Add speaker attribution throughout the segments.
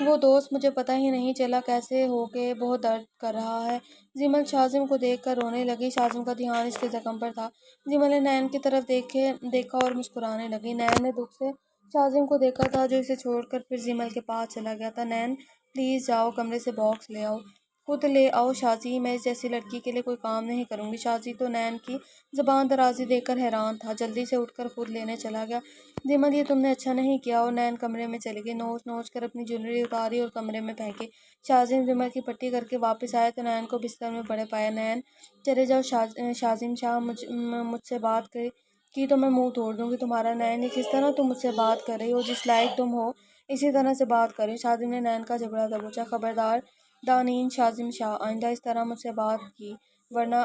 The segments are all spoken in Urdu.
Speaker 1: وہ دوست مجھے پتہ ہی نہیں چلا کیسے ہو کے بہت درد کر رہا ہے۔ جمل شاذم کو دیکھ کر رونے لگی۔ شاذم کا دھیان اس کے زخم پر تھا۔ جمل نے نین کی طرف دیکھا اور مسکرانے لگی۔ نین نے دکھ سے شاذم کو دیکھا تھا جو اسے چھوڑ کر پھر جمل کے پاس چلا گیا تھا۔ نین پلیز جاؤ کمرے سے باکس لے آؤ۔ خود لے آؤ شازی، میں اس جیسی لڑکی کے لیے کوئی کام نہیں کروں گی۔ شازی تو نین کی زبان درازی دیکھ کر حیران تھا، جلدی سے اٹھ کر خود لینے چلا گیا۔ جمل یہ تم نے اچھا نہیں کیا، اور نین کمرے میں چلی گئی۔ نوچ نوچ کر اپنی جویلری اتاری اور کمرے میں پھینکی۔ شازم جمل کی پٹی کر کے واپس آئے تو نین کو بستر میں پڑے پایا۔ نین چلے جاؤ شازم شاہ، مجھ سے بات کی تو میں منہ توڑ دوں گی تمہارا۔ نین یہ کس طرح تم مجھ سے بات کر رہی ہو، جس لائق تم ہو اسی طرح سے بات کر رہی ہو۔ شازم نے نین کا جھگڑا دبوچا۔ خبردار دانین شازم شاہ، آئندہ اس طرح مجھ سے بات کی ورنہ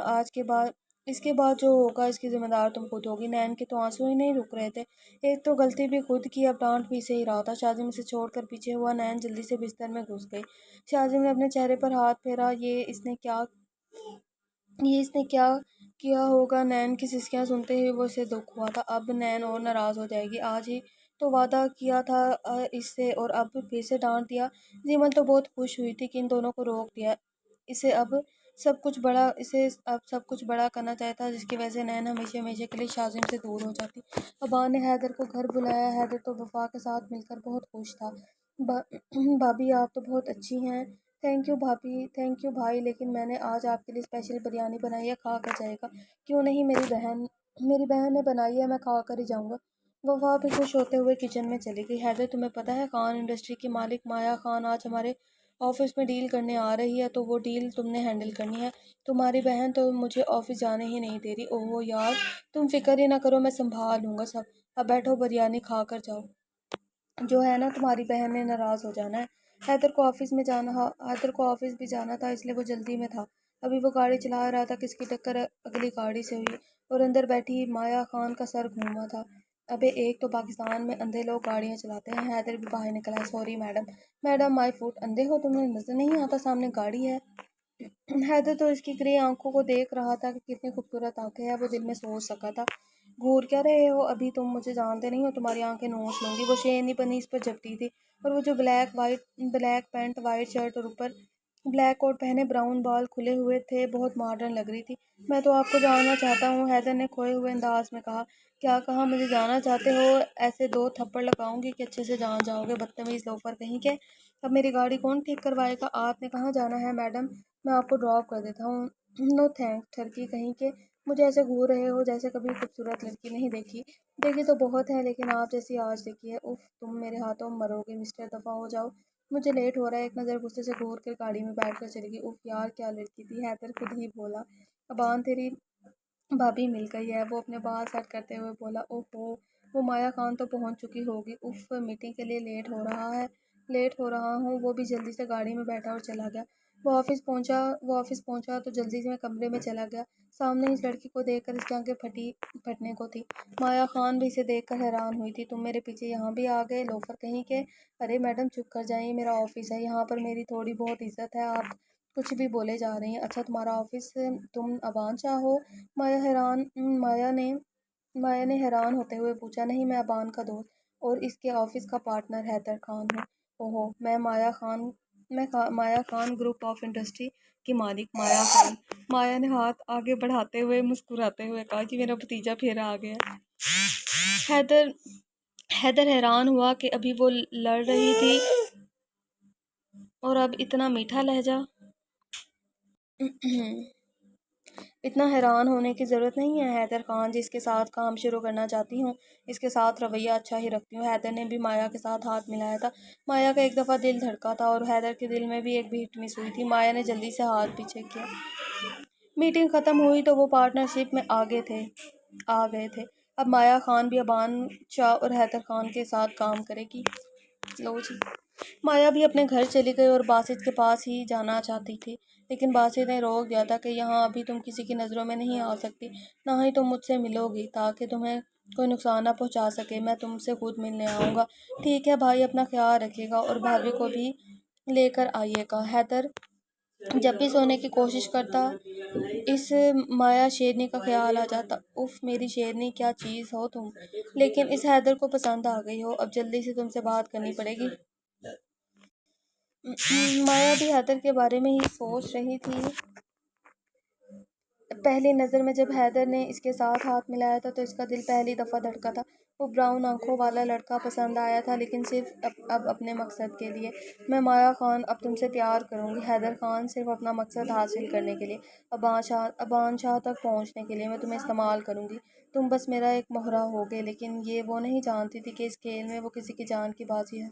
Speaker 1: اس کے بعد جو ہوگا اس کی ذمہ دار تم خود ہوگی۔ نین کے تو آنسو ہی نہیں رک رہے تھے، ایک تو غلطی بھی خود کی، اب ڈانٹ بھی اسے ہی رہا تھا۔ شازم اسے چھوڑ کر پیچھے ہوا۔ نین جلدی سے بستر میں گھس گئی۔ شازم نے اپنے چہرے پر ہاتھ پھیرا۔ یہ اس نے کیا کیا ہوگا؟ نین کی سسکیاں سنتے ہی وہ اسے دکھ ہوا تھا۔ اب نین اور ناراض ہو جائے گی، آج ہی تو وعدہ کیا تھا اس سے اور اب پھر سے ڈانٹ دیا۔ جمل تو بہت خوش ہوئی تھی کہ ان دونوں کو روک دیا۔ اسے اب سب کچھ بڑا کرنا چاہتا جس کی وجہ سے نین ہمیشہ ہمیشہ کے لیے شازم سے دور ہو جاتی۔ ابا نے حیدر کو گھر بلایا۔ حیدر تو وفا کے ساتھ مل کر بہت خوش تھا۔ بھابی آپ تو بہت اچھی ہیں۔ تھینک یو بھابی، تھینک یو بھائی، لیکن میں نے آج آپ کے لیے اسپیشل بریانی بنائی ہے، کھا کر جائے گا؟ کیوں نہیں، میری بہن نے بنائی ہے، میں کھا کر ہی جاؤں گا۔ وفا بھی خوش ہوتے ہوئے کچن میں چلی گئی۔ حیدر تمہیں پتہ ہے خان انڈسٹری کی مالک مایا خان آج ہمارے آفس میں ڈیل کرنے آ رہی ہے، تو وہ ڈیل تم نے ہینڈل کرنی ہے۔ تمہاری بہن تو مجھے آفس جانے ہی نہیں دے رہی۔ اوہ یار، تم فکر ہی نہ کرو، میں سنبھال لوں گا سب۔ اب بیٹھو، بریانی کھا کر جاؤ، جو ہے نا تمہاری بہن نے ناراض ہو جانا ہے۔ حیدر کو آفس بھی جانا تھا، اس لیے وہ جلدی میں تھا۔ ابھی وہ گاڑی چلا رہا تھا کہ اس کی ٹکر اگلی گاڑی سے ہوئی اور اندر بیٹھی مایا خان کا سر گھوما تھا۔ ابے ایک تو پاکستان میں اندھے لوگ گاڑیاں چلاتے ہیں۔ حیدر بھی باہر نکلا۔ سوری میڈم مائی فوٹ، اندھے ہو، تمہیں نظر نہیں آتا سامنے گاڑی ہے؟ حیدر تو اس کی گرے آنکھوں کو دیکھ رہا تھا کہ کتنی خوبصورت آنکھیں ہیں، وہ دل میں سوچ سکا تھا۔ گھور کیا رہے ہو، ابھی تم مجھے جانتے نہیں ہو، تمہاری آنکھیں نوچ لوں گی۔ وہ شیرنی بنی اس پر جھپٹی تھی، اور وہ جو بلیک پینٹ، وائٹ شرٹ اور اوپر بلیک کوٹ پہنے براؤن بال کھلے ہوئے تھے، بہت ماڈرن لگ رہی تھی۔ میں تو آپ کو جاننا چاہتا ہوں، حیدر نے کھوئے ہوئے انداز میں کہا۔ کیا کہا، مجھے جاننا چاہتے ہو؟ ایسے 2 تھپڑ لگاؤں گی کہ اچھے سے جان جاؤ گے، بدتمیز لوفر کہیں کے۔ اب میری گاڑی کون ٹھیک کروائے گا؟ آپ نے کہاں جانا ہے میڈم؟ میں آپ کو ڈراپ کر دیتا ہوں۔ نو تھینک، ٹھرکی کہیں کے، مجھے ایسے گھور رہے ہو جیسے کبھی خوبصورت لڑکی نہیں دیکھی تو بہت ہے، لیکن آپ جیسی آج دیکھی ہے، اف، تم میرے ہاتھوں مرو گے مسٹر، دفعہ ہو جاؤ، مجھے لیٹ ہو رہا ہے۔ ایک نظر غصے سے گھور کر گاڑی میں بیٹھ کر چلی گئی۔ اف یار، کیا لڑکی تھی، حیدر خود ہی بولا۔ ابان تیری بھابی مل گئی ہے، وہ اپنے بال سیٹ کرتے ہوئے بولا۔ اوہو، وہ مایا خان تو پہنچ چکی ہوگی۔ اف، میٹنگ کے لیے لیٹ ہو رہا ہوں۔ وہ بھی جلدی سے گاڑی میں بیٹھا اور چلا گیا۔ وہ آفس پہنچا تو جلدی سے کمرے میں چلا گیا۔ سامنے اس لڑکی کو دیکھ کر اس کی آنکھیں پھٹنے کو تھی۔ مایا خان بھی اسے دیکھ کر حیران ہوئی تھی۔ تم میرے پیچھے یہاں بھی آ گئے، لوفر کہیں کے۔ ارے میڈم چپ کر جائیں، یہ میرا آفس ہے، یہاں پر میری تھوڑی بہت عزت ہے، آپ کچھ بھی بولے جا رہی ہیں۔ اچھا تمہارا آفس، تم ابان شاہ ہو؟ مایا نے حیران ہوتے ہوئے پوچھا۔ نہیں، میں ابان کا دوست اور اس کے آفس کا پارٹنر حیدر خان ہوں۔ اوہو، میں مایا خان گروپ آف انڈسٹری کی مالک مایا خان۔ مایا نے ہاتھ آگے بڑھاتے ہوئے مسکراتے ہوئے کہا کہ میرا بھتیجا پھر آ گیا۔ حیدر حیران ہوا کہ ابھی وہ لڑ رہی تھی اور اب اتنا میٹھا لہجہ۔ اتنا حیران ہونے کی ضرورت نہیں ہے حیدر خان جی، اس کے ساتھ کام شروع کرنا چاہتی ہوں، اس کے ساتھ رویہ اچھا ہی رکھتی ہوں۔ حیدر نے بھی مایا کے ساتھ ہاتھ ملایا تھا۔ مایا کا ایک دفعہ دل دھڑکا تھا اور حیدر کے دل میں بھی ایک بیٹ مس ہوئی تھی۔ مایا نے جلدی سے ہاتھ پیچھے کیا۔ میٹنگ ختم ہوئی تو وہ پارٹنرشپ میں آ گئے تھے۔ اب مایا خان بھی ابان شاہ اور حیدر خان کے ساتھ کام کرے گی۔ مایا بھی اپنے گھر چلی گئی اور باسط کے پاس ہی جانا چاہتی تھی، لیکن باسط نے روک دیا تھا کہ یہاں ابھی تم کسی کی نظروں میں نہیں آ سکتی، نہ ہی تم مجھ سے ملو گی، تاکہ تمہیں کوئی نقصان نہ پہنچا سکے۔ میں تم سے خود ملنے آؤں گا۔ ٹھیک ہے بھائی، اپنا خیال رکھیے گا اور بھابھی کو بھی لے کر آئیے گا۔ حیدر جب بھی سونے کی کوشش کرتا، اس مایا شیرنی کا خیال آ جاتا۔ اف، میری شیرنی، کیا چیز ہو تم، لیکن اس حیدر کو پسند آ گئی ہو، اب جلدی سے تم سے بات کرنی پڑے گی۔ مایا بھی حیدر کے بارے میں ہی سوچ رہی تھی۔ پہلی نظر میں جب حیدر نے اس کے ساتھ ہاتھ ملایا تھا تو اس کا دل پہلی دفعہ دھڑکا تھا۔ وہ براؤن آنکھوں والا لڑکا پسند آیا تھا، لیکن صرف اب اپنے مقصد کے لیے۔ میں مایا خان اب تم سے پیار کروں گی حیدر خان، صرف اپنا مقصد حاصل کرنے کے لیے، ابان شاہ تک پہنچنے کے لیے میں تمہیں استعمال کروں گی۔ تم بس میرا ایک مہرہ ہوگے۔ لیکن یہ وہ نہیں جانتی تھی کہ اس کھیل میں وہ کسی کی جان کی بازی ہے،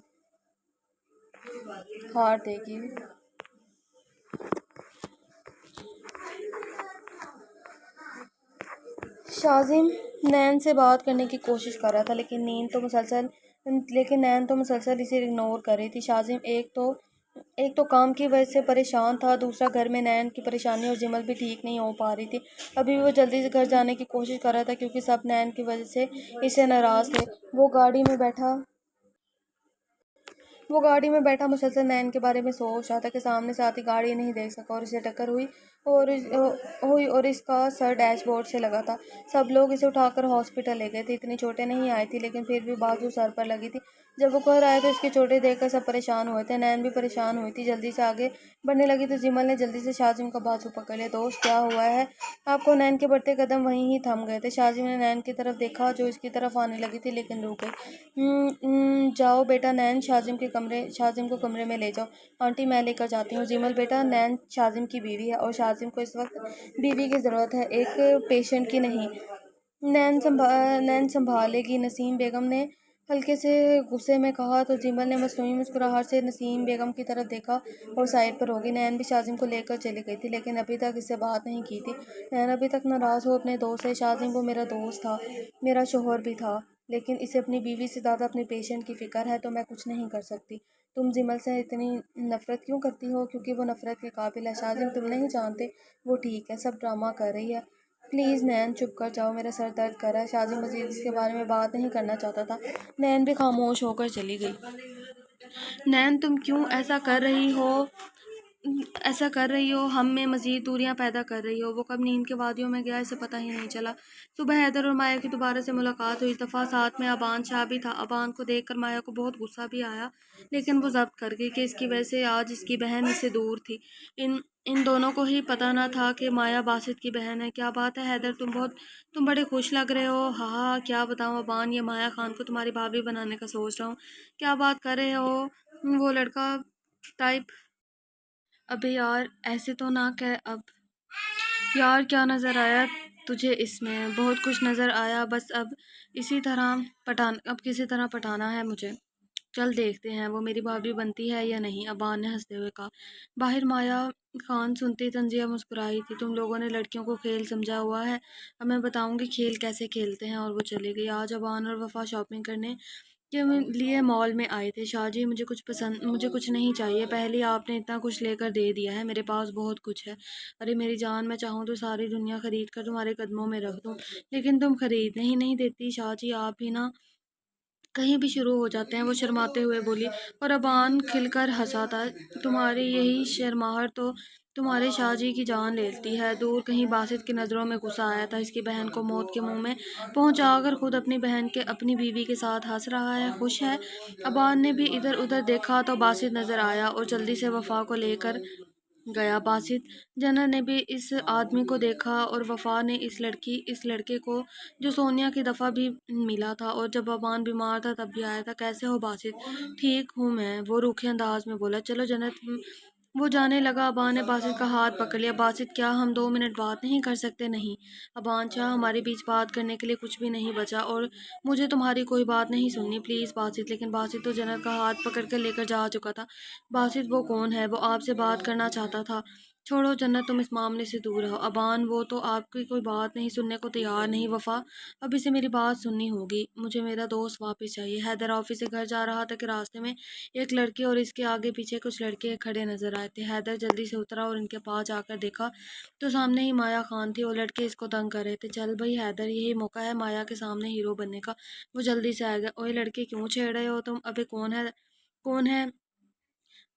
Speaker 1: ہار دے گی۔ شاذم نین سے بات کرنے کی کوشش کر رہا تھا، لیکن نین تو مسلسل اسے اگنور کر رہی تھی۔ شاذم ایک تو کام کی وجہ سے پریشان تھا، دوسرا گھر میں نین کی پریشانی اور جمل بھی ٹھیک نہیں ہو پا رہی تھی۔ ابھی بھی وہ جلدی سے گھر جانے کی کوشش کر رہا تھا کیونکہ سب نین کی وجہ سے اس سے ناراض تھے۔ وہ گاڑی میں بیٹھا مسلسل نین کے بارے میں سوچ رہا تھا کہ سامنے سے آتی گاڑی نہیں دیکھ سکا اور اسے ٹکر ہوئی اور اس کا سر ڈیش بورڈ سے لگا تھا۔ سب لوگ اسے اٹھا کر ہاسپٹل لے گئے تھے۔ اتنی چوٹیں نہیں آئی تھی لیکن پھر بھی بازو سر پر لگی تھی۔ جب وہ گھر آئے تو اس کی چوٹیں دیکھ کر سب پریشان ہوئے تھے۔ نین بھی پریشان ہوئی تھی، جلدی سے آگے بڑھنے لگی تو جمل نے جلدی سے شاذم کا بازو پکڑ لیا۔ دوست کیا ہوا ہے آپ کو؟ نین کے بڑھتے قدم وہیں ہی تھم گئے تھے۔ شاذم نے نین کی طرف دیکھا جو اس کی طرف آنے لگی تھی لیکن رک گئی۔ جاؤ بیٹا نین، شاذم کو کمرے میں لے جاؤ، آنٹی میں لے کر جاتی ہوں۔ جمل بیٹا، نین شاذم کی بیوی ہے اور شاذم کو اس وقت بیوی کی ضرورت ہے، ایک پیشنٹ کی نہیں۔ نین سنبھالے گی، نسیم بیگم نے ہلکے سے غصے میں کہا تو جمل نے مصنوعی مسکراہٹ سے نسیم بیگم کی طرف دیکھا اور سائڈ پر ہو گئی۔ نین بھی شاذم کو لے کر چلی گئی تھی لیکن ابھی تک اس سے بات نہیں کی تھی۔ نین ابھی تک ناراض ہو اپنے دوست سے۔ شاذم وہ میرا دوست تھا، میرا شوہر بھی تھا، لیکن اسے اپنی بیوی سے زیادہ اپنے پیشنٹ کی فکر ہے تو میں کچھ نہیں کر سکتی۔ تم جمل سے اتنی نفرت کیوں کرتی ہو؟ کیونکہ وہ نفرت کے قابل ہے شاذم، تم نہیں جانتے وہ ٹھیک ہے، سب ڈرامہ کر رہی ہے۔ پلیز نین چپ کر جاؤ، میرا سر درد کر رہا ہے۔ شاذم مزید اس کے بارے میں بات نہیں کرنا چاہتا تھا۔ نین بھی خاموش ہو کر چلی گئی۔ نین تم کیوں ایسا کر رہی ہو، ہم میں مزید دوریاں پیدا کر رہی ہو۔ وہ کب نیند کے وادیوں میں گیا اسے پتہ ہی نہیں چلا۔ صبح حیدر اور مایا کی دوبارہ سے ملاقات ہوئی۔ اس دفعہ ساتھ میں ابان شاہ بھی تھا۔ ابان کو دیکھ کر مایا کو بہت غصہ بھی آیا لیکن وہ ضبط کر گئی کہ اس کی وجہ سے آج اس کی بہن اس سے دور تھی۔ ان دونوں کو ہی پتہ نہ تھا کہ مایا باسط کی بہن ہے۔ کیا بات ہے حیدر، تم بڑے خوش لگ رہے ہو۔ ہاں کیا بتاؤں ابان، یہ مایا خان کو تمہاری بھابھی بنانے کا سوچ رہا ہوں۔ کیا بات کر رہے ہو؟ وہ لڑکا ٹائپ۔ ابے یار ایسے تو نہ کہ اب۔ یار کیا نظر آیا تجھے اس میں؟ بہت کچھ نظر آیا، بس اب کسی طرح پٹانا ہے مجھے۔ چل دیکھتے ہیں وہ میری بھابھی بنتی ہے یا نہیں، ابان نے ہنستے ہوئے کہا۔ باہر مایا خان سنتی تنزیہ مسکرائی تھی۔ تم لوگوں نے لڑکیوں کو کھیل سمجھا ہوا ہے، اب میں بتاؤں گی کھیل کیسے کھیلتے ہیں، اور وہ چلے گئی۔ آج ابان اور وفا شاپنگ کرنے کے لیے مال میں آئے تھے۔ شاہ جی مجھے کچھ نہیں چاہیے، پہلے ہی آپ نے اتنا کچھ لے کر دے دیا ہے، میرے پاس بہت کچھ ہے۔ ارے میری جان، میں چاہوں تو ساری دنیا خرید کر تمہارے قدموں میں رکھ دوں، لیکن تم خریدنے ہی نہیں دیتی۔ شاہ جی آپ بھی نا کہیں بھی شروع ہو جاتے ہیں، وہ شرماتے ہوئے بولی، اور ابان کھل کر ہنسا تھا۔ تمہاری یہی شرماہٹ تو تمہارے شاہ جی کی جان لے لیتی ہے۔ دور کہیں باسط کی نظروں میں غصہ آیا تھا، اس کی بہن کو موت کے منہ میں پہنچا کر خود اپنی بہن کے اپنی بیوی کے ساتھ ہنس رہا ہے، خوش ہے۔ ابان نے بھی ادھر ادھر دیکھا تو باسط نظر آیا اور جلدی سے وفا کو لے کر گیا۔ باسط جنرل نے بھی اس آدمی کو دیکھا اور وفا نے اس لڑکے کو جو سونیا کی دفعہ بھی ملا تھا اور جب ابان بیمار تھا تب بھی آیا تھا۔ کیسے ہو باسط؟ ٹھیک ہوں میں، وہ روکھے انداز میں بولا۔ چلو جنت۔ وہ جانے لگا۔ ابان نے باسط کا ہاتھ پکڑ لیا۔ باسط کیا ہم 2 منٹ بات نہیں کر سکتے؟ نہیں ابان شاہ، ہمارے بیچ بات کرنے کے لیے کچھ بھی نہیں بچا اور مجھے تمہاری کوئی بات نہیں سننی، پلیز باسط۔ لیکن باسط تو جنت کا ہاتھ پکڑ کر لے کر جا چکا تھا۔ باسط وہ کون ہے؟ وہ آپ سے بات کرنا چاہتا تھا۔ چھوڑو جنت، تم اس معاملے سے دور رہو۔ ابان وہ تو آپ کی کوئی بات نہیں سننے کو تیار نہیں۔ وفا اب اسے میری بات سننی ہوگی، مجھے میرا دوست واپس چاہیے۔ حیدر آفس سے گھر جا رہا تھا کہ راستے میں ایک لڑکی اور اس کے آگے پیچھے کچھ لڑکے کھڑے نظر آئے تھے۔ حیدر جلدی سے اترا اور ان کے پاس جا کر دیکھا تو سامنے ہی مایا خان تھی اور لڑکے اس کو تنگ کر رہے تھے۔ چل بھئی حیدر، یہی موقع ہے مایا کے سامنے ہیرو بننے کا۔ وہ جلدی سے آ گیا۔ اوئے لڑکے، کیوں چھیڑ رہے ہو تم؟ ابے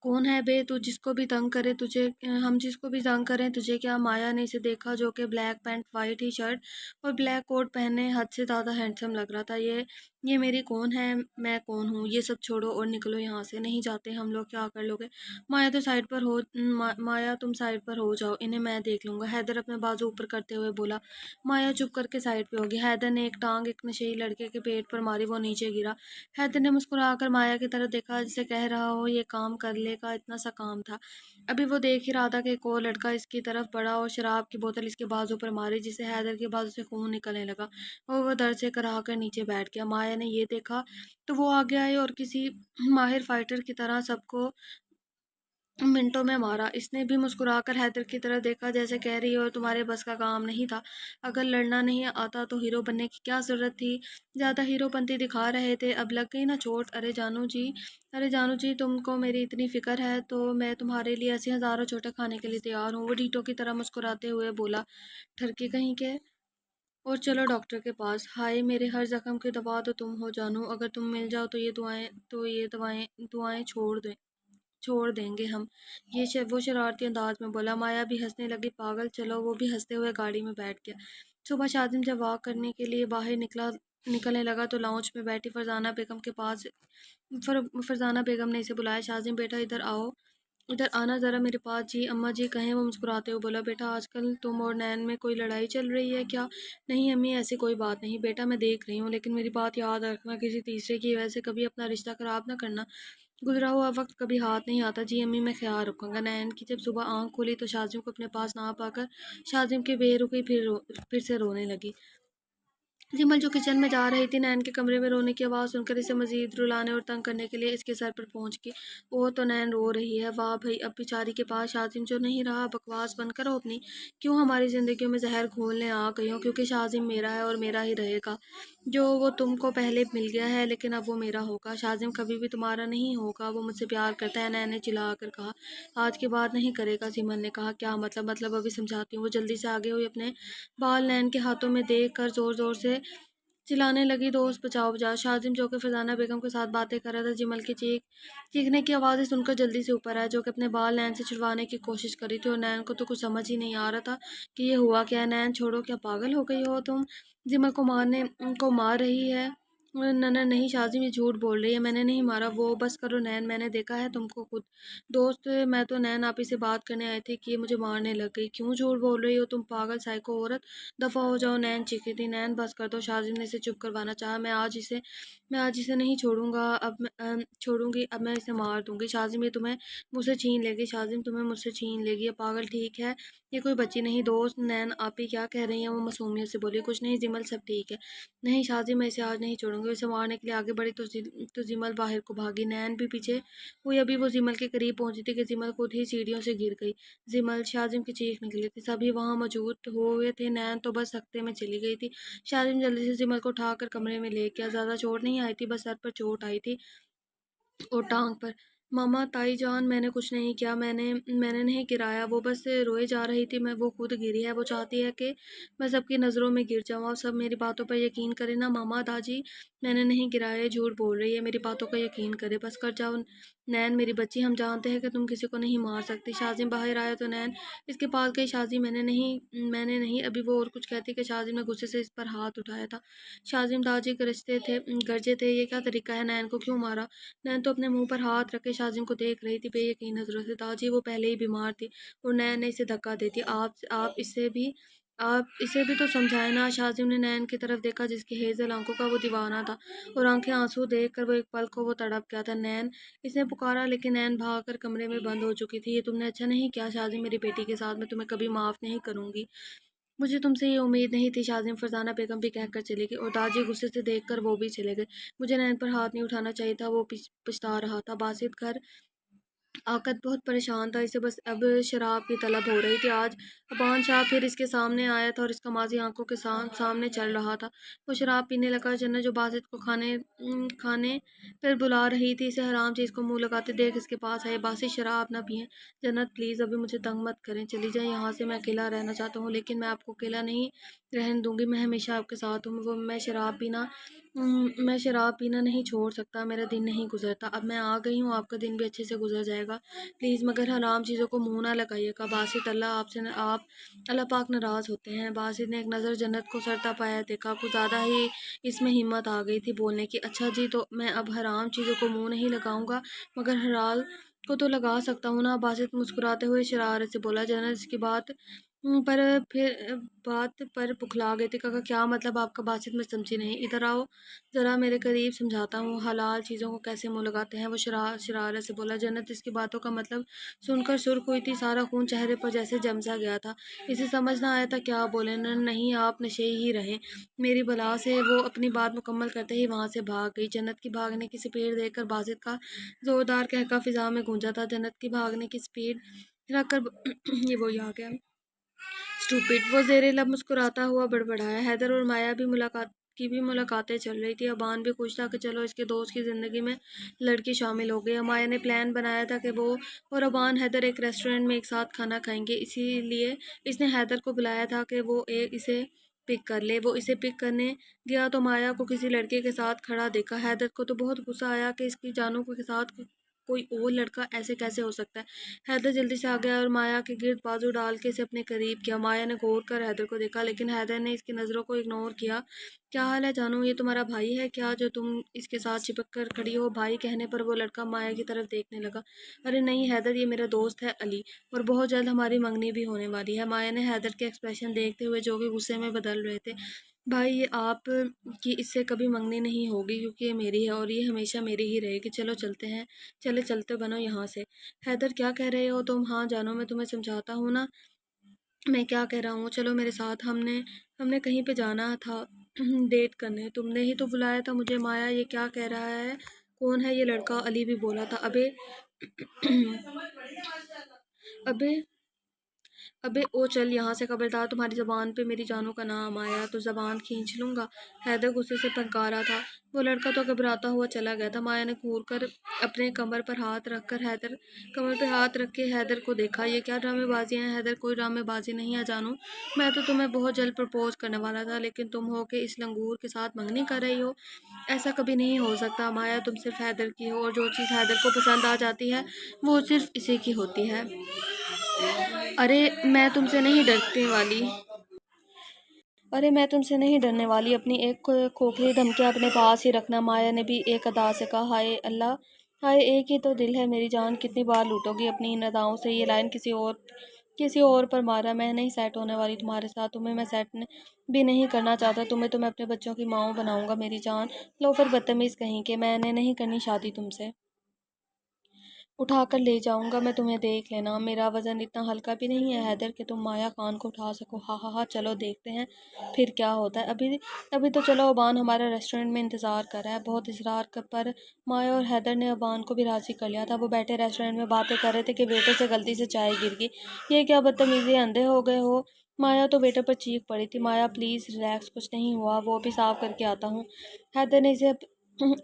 Speaker 1: کون ہے بے تو جس کو بھی تنگ کرے تجھے؟ ہم جس کو بھی تنگ کریں تجھے کیا؟ مایا نے اسے دیکھا جو کہ بلیک پینٹ، وائٹ ہی شرٹ اور بلیک کوٹ پہنے حد سے زیادہ ہینڈسم لگ رہا تھا۔ یہ یہ میری کون ہے، میں کون ہوں، یہ سب چھوڑو اور نکلو یہاں سے، نہیں جاتے ہم لوگ، کیا کر لوگے؟ مایا تو سائڈ پر ہو مایا تم سائڈ پر ہو جاؤ، انہیں میں دیکھ لوں گا، حیدر اپنے بازو اوپر کرتے ہوئے بولا۔ مایا چپ کر کے سائڈ پہ ہوگی۔ حیدر نے ایک ٹانگ ایک نشئی لڑکے کے پیٹ پر ماری، وہ نیچے گرا۔ حیدر نے مسکرا کر مایا کی طرف دیکھا، جسے کہہ رہا ہو یہ کام کر لے گا، اتنا سا کام تھا۔ ابھی وہ دیکھ ہی رہا تھا کہ ایک اور لڑکا اس کی طرف بڑھا اور شراب کی بوتل اس کے بازو پر ماری، جسے حیدر کے بازو سے خون نکلنے لگا اور وہ درد سے کراہ کر نیچے بیٹھ گیا۔ مایا نے یہ دیکھا تو وہ آگے آئی اور کسی ماہر فائٹر کی طرح سب کو منٹوں میں مارا۔ اس نے بھی مسکرا کر حیدر کی طرف دیکھا، جیسے کہہ رہی ہو تمہارے بس کا کام نہیں تھا، اگر لڑنا نہیں آتا تو ہیرو بننے کی کیا ضرورت تھی؟ زیادہ ہیرو پنتی دکھا رہے تھے، اب لگ گئی نا چوٹ؟ ارے جانو جی تم کو میری اتنی فکر ہے تو میں تمہارے لیے ایسی ہزاروں چوٹیں کھانے کے لیے تیار ہوں، وہ ڈیٹو کی طرح مسکراتے ہوئے بولا۔ ٹھرکی کہیں کے! اور چلو ڈاکٹر کے پاس۔ ہائے میرے ہر زخم کی دوا تو تم ہو جانو، اگر تم مل جاؤ تو یہ دعائیں چھوڑ دیں گے ہم، وہ شرارتی انداز میں بولا۔ مایا بھی ہنسنے لگی۔ پاگل، چلو۔ وہ بھی ہنستے ہوئے گاڑی میں بیٹھ گیا۔ صبح شاذم جب واک کرنے کے لیے باہر نکلنے لگا تو لاؤنج میں بیٹھی فرزانہ بیگم نے اسے بلایا۔ شاذم بیٹا ادھر آنا ذرا میرے پاس۔ جی اماں جی کہیں، وہ مسکراتے ہوئے بولا۔ بیٹا آج کل تم اور نین میں کوئی لڑائی چل رہی ہے کیا؟ نہیں امی، ایسی کوئی بات نہیں بیٹا، میں دیکھ رہی ہوں، لیکن میری بات یاد رکھنا، کسی تیسرے کی وجہ سے کبھی اپنا رشتہ خراب نہ کرنا، گزرا ہوا وقت کبھی ہاتھ نہیں آتا۔ جی امی، میں خیال رکھوں گا۔ نین کی جب صبح آنکھ کھلی تو شاذم کو اپنے پاس نہ پا کر شاذم کی بے رخی پھر سے رونے لگی۔ جمل جو کچن میں جا رہی تھی، نین کے کمرے میں رونے کی آواز سن کر اسے مزید رلانے اور تنگ کرنے کے لیے اس کے سر پر پہنچ گئی۔ اوہ تو نین رو رہی ہے، واہ بھئی، اب بیچاری کے پاس شاذم جو نہیں رہا۔ بکواس بند کرو اپنی، کیوں ہماری زندگیوں میں زہر گھولنے آ گئی ہو؟ کیونکہ شاذم میرا ہے اور میرا ہی رہے گا، جو وہ تم کو پہلے مل گیا ہے لیکن اب وہ میرا ہوگا۔ شاذم کبھی بھی تمہارا نہیں ہوگا، وہ مجھ سے پیار کرتا ہے، نین نے چلا کر کہا۔ آج کے بعد نہیں کرے گا، جمل نے کہا۔ کیا مطلب ابھی سمجھاتی ہوں۔ وہ جلدی سے آگے ہوئی، اپنے بال نین کے ہاتھوں میں دیکھ کر زور زور سے چلانے لگی، دوست بچاؤ بچاؤ۔ شاذم جو کہ فرزانہ بیگم کے ساتھ باتیں کر رہا تھا، جمل کی چیخنے کی آوازیں سن کر جلدی سے اوپر آیا، جو کہ اپنے بال نین سے چھڑوانے کی کوشش کر رہی تھی، اور نین کو تو کچھ سمجھ ہی نہیں آ رہا تھا کہ یہ ہوا کیا ہے۔ نین چھوڑو، کیا پاگل ہو گئی ہو تم؟ جمل کو مار رہی ہے؟ نہیں شاذم، یہ جھوٹ بول رہی ہے، میں نے نہیں مارا وہ۔ بس کرو نین، میں نے دیکھا ہے تم کو خود۔ دوست، میں تو نین آپی سے بات کرنے آئی تھی کہ یہ مجھے مارنے لگ گئی۔ کیوں جھوٹ بول رہی ہو تم پاگل سائیکو عورت، دفع ہو جاؤ، نین چیخی تھی۔ نین بس کر دو، شاذم نے اسے چپ کروانا چاہا۔ میں آج اسے نہیں چھوڑوں گی، اب میں اسے مار دوں گی۔ شاذم، یہ تمہیں مجھ سے چھین لے گی، شاذم تمہیں مجھ سے چھین لے گی، یہ پاگل ٹھیک ہے، یہ کوئی بچی نہیں۔ دوست، نین آپی کیا کہہ رہی ہیں؟ وہ معصومیت سے بولی۔ کچھ نہیں جمل، سب ٹھیک ہے۔ نہیں شاذم، میں اسے آج نہیں چھوڑوں گی۔ اسے مارنے کے لیے آگے بڑھی تو جمل باہر کو بھاگی، نین بھی پیچھے ہوئی۔ ابھی وہ جمل کے قریب پہنچی تھی کہ جمل خود ہی سیڑھیوں سے گر گئی۔ جمل، شاذم کی چیخ نکلی تھی، سبھی وہاں موجود ہوئے تھے، نین تو بس سکتے میں چلی گئی تھی۔ شاذم جلدی سے جمل کو اٹھا کر کمرے میں لے گیا۔ زیادہ چوٹ نہیں آئی تھی، بس سر پر چوٹ آئی تھی اور ٹانگ پر۔ ماما، تائی جان، میں نے کچھ نہیں کیا، میں نے نہیں گرایا، وہ بس روئے جا رہی تھی، وہ خود گری ہے، وہ چاہتی ہے کہ میں سب کی نظروں میں گر جاؤں۔ آپ سب میری باتوں پر یقین کریں نا ماما داجی، میں نے نہیں گرایا، یہ جھوٹ بول رہی ہے، میری باتوں کا یقین کرے، بس کر جاؤ نین میری بچی، ہم جانتے ہیں کہ تم کسی کو نہیں مار سکتی۔ شاذم باہر آیا تو نین اس کے پاس گئی۔ شاذم، میں نے نہیں۔ ابھی وہ اور کچھ کہتی کہ شاذم نے غصے سے اس پر ہاتھ اٹھایا تھا۔ شاذم داجی گرجے تھے، یہ کیا طریقہ ہے، نین کو کیوں مارا؟ نین تو اپنے منہ پر ہاتھ رکھے شاذم کو دیکھ رہی تھی بے یقین نظروں سے۔ داجی، وہ پہلے ہی بیمار تھی اور نین نے اسے دھکا دیتی، آپ اسے بھی تو سمجھائیں نا۔ شاذم نے نین کی طرف دیکھا، جس کی ہیزل آنکھوں کا وہ دیوانہ تھا اور آنکھیں آنسو دیکھ کر وہ ایک پل کو وہ تڑپ گیا تھا۔ نین، اس نے پکارا، لیکن نین بھاگ کر کمرے میں بند ہو چکی تھی۔ یہ تم نے اچھا نہیں کیا شاذم، میری بیٹی کے ساتھ، میں تمہیں کبھی معاف نہیں کروں گی۔ مجھے تم سے یہ امید نہیں تھی شاذم، فرزانہ بیگم بھی کہہ کر چلی گئی اور داجی غصے سے دیکھ کر وہ بھی چلے گئے۔ مجھے نین پر ہاتھ نہیں اٹھانا چاہیے تھا، وہ پچھتا رہا تھا۔ باسط گھر آقت بہت پریشان تھا، اسے بس اب شراب کی طلب ہو رہی تھی۔ آج ابان شاہ پھر اس کے سامنے آیا تھا اور اس کا ماضی آنکھوں کے سامنے چل رہا تھا۔ وہ شراب پینے لگا۔ جنت، جو باسط کو کھانے پر بلا رہی تھی، اسے حرام چیز کو منہ لگاتے دیکھ اس کے پاس آئی۔ باسط، شراب نہ پئیں۔ جنت پلیز، ابھی مجھے تنگ مت کریں، چلی جائیں یہاں سے، میں اکیلا رہنا چاہتا ہوں، لیکن میں آپ کو اکیلا نہیں رہنے دوں گی، میں ہمیشہ آپ کے ساتھ ہوں۔ میں شراب پینا میں شراب پینا نہیں چھوڑ سکتا، میرا دن نہیں گزرتا۔ اب میں آ گئی ہوں، آپ کا دن بھی اچھے سے گزر جائے گا۔ پلیز مگر حرام چیزوں کو منہ نہ لگائیے گا۔ باسط اللہ پاک ناراض ہوتے ہیں۔ باسط نے ایک نظر جنت کو سرتا پایا دیکھا، کچھ زیادہ ہی اس میں ہمت آ گئی تھی بولنے کی۔ اچھا جی، تو میں اب حرام چیزوں کو منہ نہیں لگاؤں گا، مگر حلال کو تو لگا سکتا ہوں نا۔ باسط مسکراتے ہوئے شرارت سے بولا۔ جنت اس کی بات پر پکھلا گئی تھی۔ کہا کیا مطلب آپ کا باسط؟ میں سمجھی نہیں، ادھر آؤ ذرا میرے قریب، سمجھاتا ہوں حلال چیزوں کو کیسے منہ لگاتے ہیں۔ وہ شرارت سے بولا۔ جنت اس کی باتوں کا مطلب سن کر سرخ ہوئی تھی، سارا خون چہرے پر جیسے جم سا گیا تھا۔ اسے سمجھ نہ آیا تھا کیا بولے۔ نہیں آپ نشے ہی رہیں میری بلا سے۔ وہ اپنی بات مکمل کرتے ہی وہاں سے بھاگ گئی۔ جنت کی بھاگنے کی سپیڈ دیکھ کر باسط کا زوردار قہقہ فضا میں گونجا تھا۔ جنت کی بھاگنے کی سپیڈ رکھ کر یہ وہی آ گیا اسٹوپڈ، وہ زیر لب مسکراتا ہوا بڑبڑایا۔ حیدر اور مایا بھی ملاقاتیں چل رہی تھی۔ ابان بھی خوش تھا کہ چلو اس کے دوست کی زندگی میں لڑکی شامل ہو گئی۔ مایا نے پلان بنایا تھا کہ وہ اور ابان حیدر ایک ریسٹورینٹ میں ایک ساتھ کھانا کھائیں گے، اسی لیے اس نے حیدر کو بلایا تھا کہ وہ اسے پک کر لے۔ وہ اسے پک کرنے گیا تو مایا کو کسی لڑکے کے ساتھ کھڑا دیکھا۔ حیدر کو تو بہت غصہ آیا کہ اس کی جانو کے ساتھ کوئی اور لڑکا ایسے کیسے ہو سکتا ہے۔ حیدر جلدی سے آ گیا اور مایا کے گرد بازو ڈال کے اسے اپنے قریب کیا۔ مایا نے غور کر حیدر کو دیکھا، لیکن حیدر نے اس کی نظروں کو اگنور کیا۔ کیا حال ہے جانو؟ یہ تمہارا بھائی ہے کیا جو تم اس کے ساتھ چپک کر کھڑی ہو؟ بھائی کہنے پر وہ لڑکا مایا کی طرف دیکھنے لگا۔ ارے نہیں حیدر، یہ میرا دوست ہے علی، اور بہت جلد ہماری منگنی بھی ہونے والی ہے۔ مایا نے حیدر کے ایکسپریشن دیکھتے ہوئے جو کہ غصے میں بدل رہے تھے، بھائی یہ آپ کی اس سے کبھی منگنی نہیں ہوگی کیونکہ یہ میری ہے اور یہ ہمیشہ میری ہی رہے گی۔ چلو چلتے ہیں، چلتے بنو یہاں سے۔ حیدر کیا کہہ رہے ہو تم؟ ہاں جانو میں تمہیں سمجھاتا ہوں نا میں کیا کہہ رہا ہوں، چلو میرے ساتھ، ہم نے کہیں پہ جانا تھا ڈیٹ کرنے، تم نے ہی تو بلایا تھا مجھے۔ مایا یہ کیا کہہ رہا ہے، کون ہے یہ لڑکا؟ علی بھی بولا تھا۔ ابے او چل یہاں سے، خبردار تمہاری زبان پہ میری جانوں کا نام آیا تو زبان کھینچ لوں گا۔ حیدر غصے سے پھنکارا تھا۔ وہ لڑکا تو گھبراتا ہوا چلا گیا تھا۔ مایا نے گھور کر اپنے کمر پہ ہاتھ رکھ کے حیدر کو دیکھا۔ یہ کیا ڈرامے بازی ہیں حیدر؟ کوئی ڈرامے بازی نہیں ہے جانو، میں تو تمہیں بہت جلد پرپوز کرنے والا تھا، لیکن تم ہو کہ اس لنگور کے ساتھ منگنی کر رہی ہو، ایسا کبھی نہیں ہو سکتا۔ مایا تم صرف حیدر کی ہو، اور جو چیز حیدر کو پسند آ جاتی ہے وہ صرف اسی کی ہوتی ہے۔ ارے میں تم سے نہیں ڈرنے والی، اپنی ایک کھوکھلی دھمکیاں اپنے پاس ہی رکھنا۔ مایا نے بھی ایک ادا سے کہا۔ ہائے اللہ، ہائے ایک ہی تو دل ہے میری جان، کتنی بار لوٹو گی اپنی ان اداؤں سے؟ یہ لائن کسی اور پر مارا، میں نہیں سیٹ ہونے والی تمہارے ساتھ، تمہیں میں سیٹ بھی نہیں کرنا چاہتا، تمہیں میں اپنے بچوں کی ماں بناؤں گا میری جان۔ لو پھر بدتمیز کہیں کے، میں نے نہیں کرنی شادی تم سے، اٹھا کر لے جاؤں گا میں تمہیں، دیکھ لینا میرا وزن اتنا ہلکا بھی نہیں ہے حیدر کہ تم مایا خان کو اٹھا سکو۔ ہاں چلو دیکھتے ہیں پھر کیا ہوتا ہے، ابھی تو چلو۔ ابان ہمارا ریسٹورینٹ میں انتظار کر رہا ہے۔ بہت اصرار پر مایا اور حیدر نے ابان کو بھی راضی کر لیا تھا۔ وہ بیٹھے ریسٹورینٹ میں باتیں کر رہے تھے کہ ویٹر سے غلطی سے چائے گر گئی۔ یہ کیا بدتمیزی، اندھے ہو گئے ہو؟ مایا تو ویٹر پر چیخ پڑی تھی۔ مایا پلیز ریلیکس، کچھ نہیں ہوا، وہ بھی صاف کر کے آتا ہوں۔ حیدر نے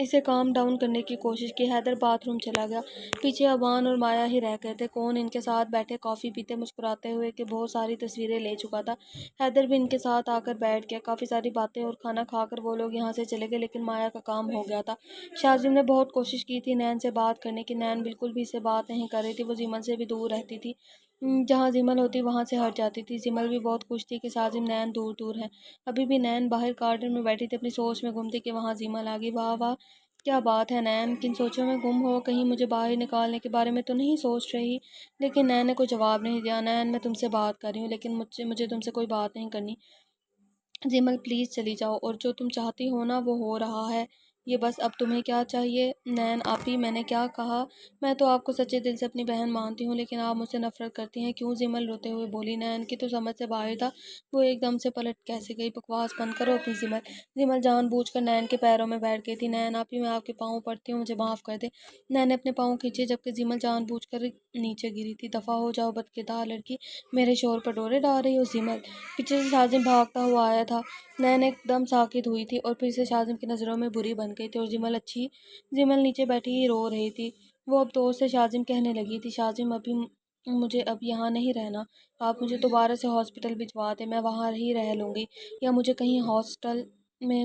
Speaker 1: اسے کام ڈاؤن کرنے کی کوشش کی۔ حیدر باتھ روم چلا گیا۔ پیچھے ابان اور مایا ہی رہ گئے تھے۔ کون ان کے ساتھ بیٹھے کافی پیتے مسکراتے ہوئے کہ بہت ساری تصویریں لے چکا تھا۔ حیدر بھی ان کے ساتھ آ کر بیٹھ گیا۔ کافی ساری باتیں اور کھانا کھا کر وہ لوگ یہاں سے چلے گئے، لیکن مایا کا کام ہو گیا تھا۔ شاذم نے بہت کوشش کی تھی نین سے بات کرنے کی، نین بالکل بھی اس سے بات نہیں کر رہی تھی۔ وہ زمل سے بھی دور رہتی تھی، جہاں زمل ہوتی وہاں سے ہٹ جاتی تھی۔ زمل بھی بہت خوش تھی کہ شاذم نین دور ہیں۔ ابھی بھی نین باہر گارڈن میں بیٹھی تھی، اپنی سوچ میں گم تھی کہ وہاں زمل آ گئی۔ واہ واہ کیا بات ہے نین، کن سوچوں میں گم ہو، کہیں مجھے باہر نکالنے کے بارے میں تو نہیں سوچ رہی؟ لیکن نین نے کوئی جواب نہیں دیا۔ نین میں تم سے بات کر رہی ہوں، لیکن مجھے تم سے کوئی بات نہیں کرنی۔ زمل پلیز چلی جاؤ، اور جو تم چاہتی ہو نا وہ ہو رہا ہے، یہ بس اب تمہیں کیا چاہیے؟ نین آپی میں نے کیا کہا؟ میں تو آپ کو سچے دل سے اپنی بہن مانتی ہوں، لیکن آپ مجھ سے نفرت کرتی ہیں۔ کیوں؟ زمل روتے ہوئے بولی۔ نین کی تو سمجھ سے باہر تھا وہ ایک دم سے پلٹ کیسے گئی۔ بکواس بند کرو اپنی زمل جان بوجھ کر نین کے پیروں میں بیٹھ گئی تھی۔ نین آپی میں آپ کے پاؤں پڑتی ہوں، مجھے معاف کر دے۔ نین نے اپنے پاؤں کھینچے جبکہ زمل جان بوجھ کر نیچے گری تھی۔ دفع ہو جاؤ بدکردار لڑکی، میرے شوہر پر ڈورے ڈال رہی ہو۔ زمل پیچھے سے شاذم بھاگتا ہوا آیا تھا۔ نین ایک دم ساکت ہوئی تھی اور پھر سے شاذم کی نظروں میں بری بن گئی تھی، اور زمل نیچے بیٹھی ہی رو رہی تھی۔ وہ اب دوست سے شاذم کہنے لگی تھی، شاذم مجھے اب یہاں نہیں رہنا، آپ مجھے دوبارہ سے ہاسپٹل بھجوا دیں، میں وہاں ہی رہ لوں گی، یا مجھے کہیں ہاسٹل میں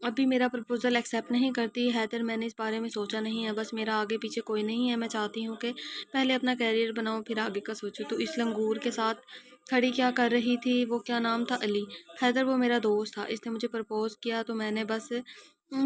Speaker 1: ابھی میرا پرپوزل ایکسیپٹ نہیں کرتی حیدر، میں نے اس بارے میں سوچا نہیں ہے، بس میرا آگے پیچھے کوئی نہیں ہے، میں چاہتی ہوں کہ پہلے اپنا کیریئر بناؤں پھر آگے کا سوچوں۔ تو اس لنگور کے ساتھ کھڑی کیا کر رہی تھی؟ وہ کیا نام تھا؟ علی۔ حیدر وہ میرا دوست تھا، اس نے مجھے پرپوز کیا تو میں نے بس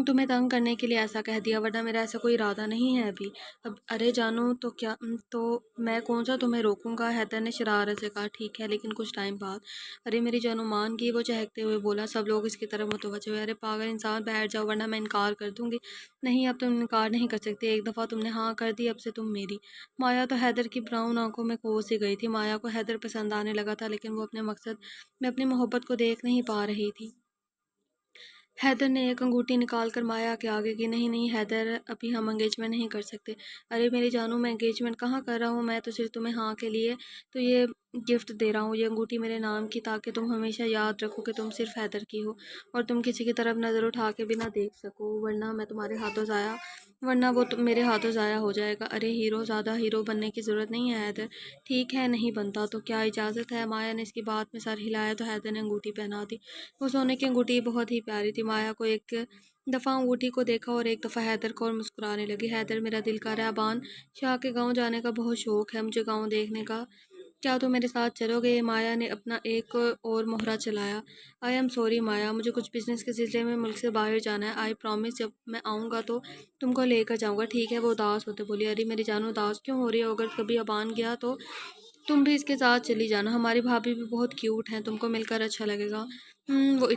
Speaker 1: تمہیں تنگ کرنے کے لیے ایسا کہہ دیا، ورنہ میرا ایسا کوئی ارادہ نہیں ہے ابھی۔ اب ارے جانو تو کیا، تو میں کون سا تمہیں روکوں گا؟ حیدر نے شرارت سے کہا۔ ٹھیک ہے لیکن کچھ ٹائم بعد۔ ارے میری جانو مان گئی؟ وہ چہکتے ہوئے بولا۔ سب لوگ اس کی طرف متوجہ ہوئے۔ ارے پاگل انسان بیٹھ جاؤ ورنہ میں انکار کر دوں گی۔ نہیں اب تم انکار نہیں کر سکتی، ایک دفعہ تم نے ہاں کر دی، اب سے تم میری۔ مایا تو حیدر کی براؤن آنکھوں میں کھو سی گئی تھی۔ مایا کو حیدر پسند آنے لگا تھا لیکن وہ اپنے مقصد میں اپنی محبت کو دیکھ نہیں پا رہی تھی۔ حیدر نے ایک انگوٹھی نکال کر مایا کے آگے کی۔ نہیں نہیں حیدر، ابھی ہم انگیجمنٹ نہیں کر سکتے۔ ارے میری جانو میں انگیجمنٹ کہاں کر رہا ہوں، میں تو صرف تمہیں ہاں کے لیے تو یہ گفٹ دے رہا ہوں، یہ انگوٹھی میرے نام کی، تاکہ تم ہمیشہ یاد رکھو کہ تم صرف حیدر کی ہو اور تم کسی کی طرف نظر اٹھا کے بھی نہ دیکھ سکو، ورنہ وہ میرے ہاتھوں ضائع ہو جائے گا۔ ارے ہیرو، زیادہ ہیرو بننے کی ضرورت نہیں ہے حیدر۔ ٹھیک ہے نہیں بنتا تو کیا اجازت ہے؟ مایا نے اس کی بات میں سر ہلایا تو حیدر نے انگوٹھی پہنا دی۔ وہ سونے کی انگوٹھی بہت ہی پیاری تھی۔ مایا کو ایک دفعہ انگوٹھی کو دیکھا اور ایک دفعہ حیدر کو، اور مسکرانے لگی۔ حیدر میرا دل کر رہا ہے ابان شاہ کے گاؤں جانے کا بہت شوق ہے مجھے گاؤں دیکھنے کا، کیا تم میرے ساتھ چلو گے؟ مایا نے اپنا ایک اور مہرہ چلایا۔ آئی ایم سوری مایا، مجھے کچھ بزنس کے سلسلے میں ملک سے باہر جانا ہے۔ آئی پرومس جب میں آؤں گا تو تم کو لے کر جاؤں گا، ٹھیک ہے؟ وہ اداس ہوتے بولی۔ ارے میری جانو اداس کیوں ہو رہی ہو؟ اگر کبھی ابان گیا تو تم بھی اس کے ساتھ چلی جانا، ہماری بھابھی بھی بہت کیوٹ ہیں، تم کو مل کر اچھا لگے گا۔ وہ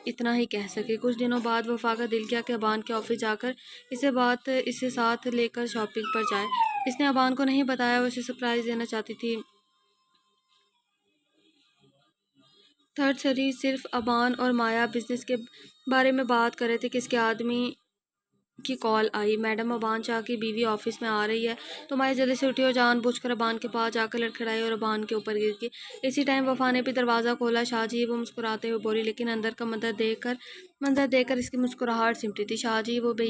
Speaker 1: اتنا ہی کہہ سکے۔ کچھ دنوں بعد وفا کا دل کیا کہ ابان کے آفس جا کر اسے ساتھ لے کر شاپنگ پر جائے۔ اس نے ابان کو نہیں بتایا، وہ اسے سرپرائز دینا چاہتی تھی۔ تھرڈ سری صرف ابان اور مایا بزنس کے بارے میں بات کر رہے تھے کہ اس کے آدمی کی کال آئی۔ میڈم ابان شاہ کی بیوی آفس میں آ رہی ہے۔ تو مایا جلدی سے اٹھی اور جان بوجھ کر ابان کے پاس جا کر لڑکھڑائی اور ابان کے اوپر گر گئی۔ اسی ٹائم وفا نے بھی دروازہ کھولا۔ شاہ جی، وہ مسکراتے ہوئے بولی، لیکن اندر کا منظر دیکھ کر اس کی مسکراہٹ سمٹی تھی۔ شاہ جی، وہ بے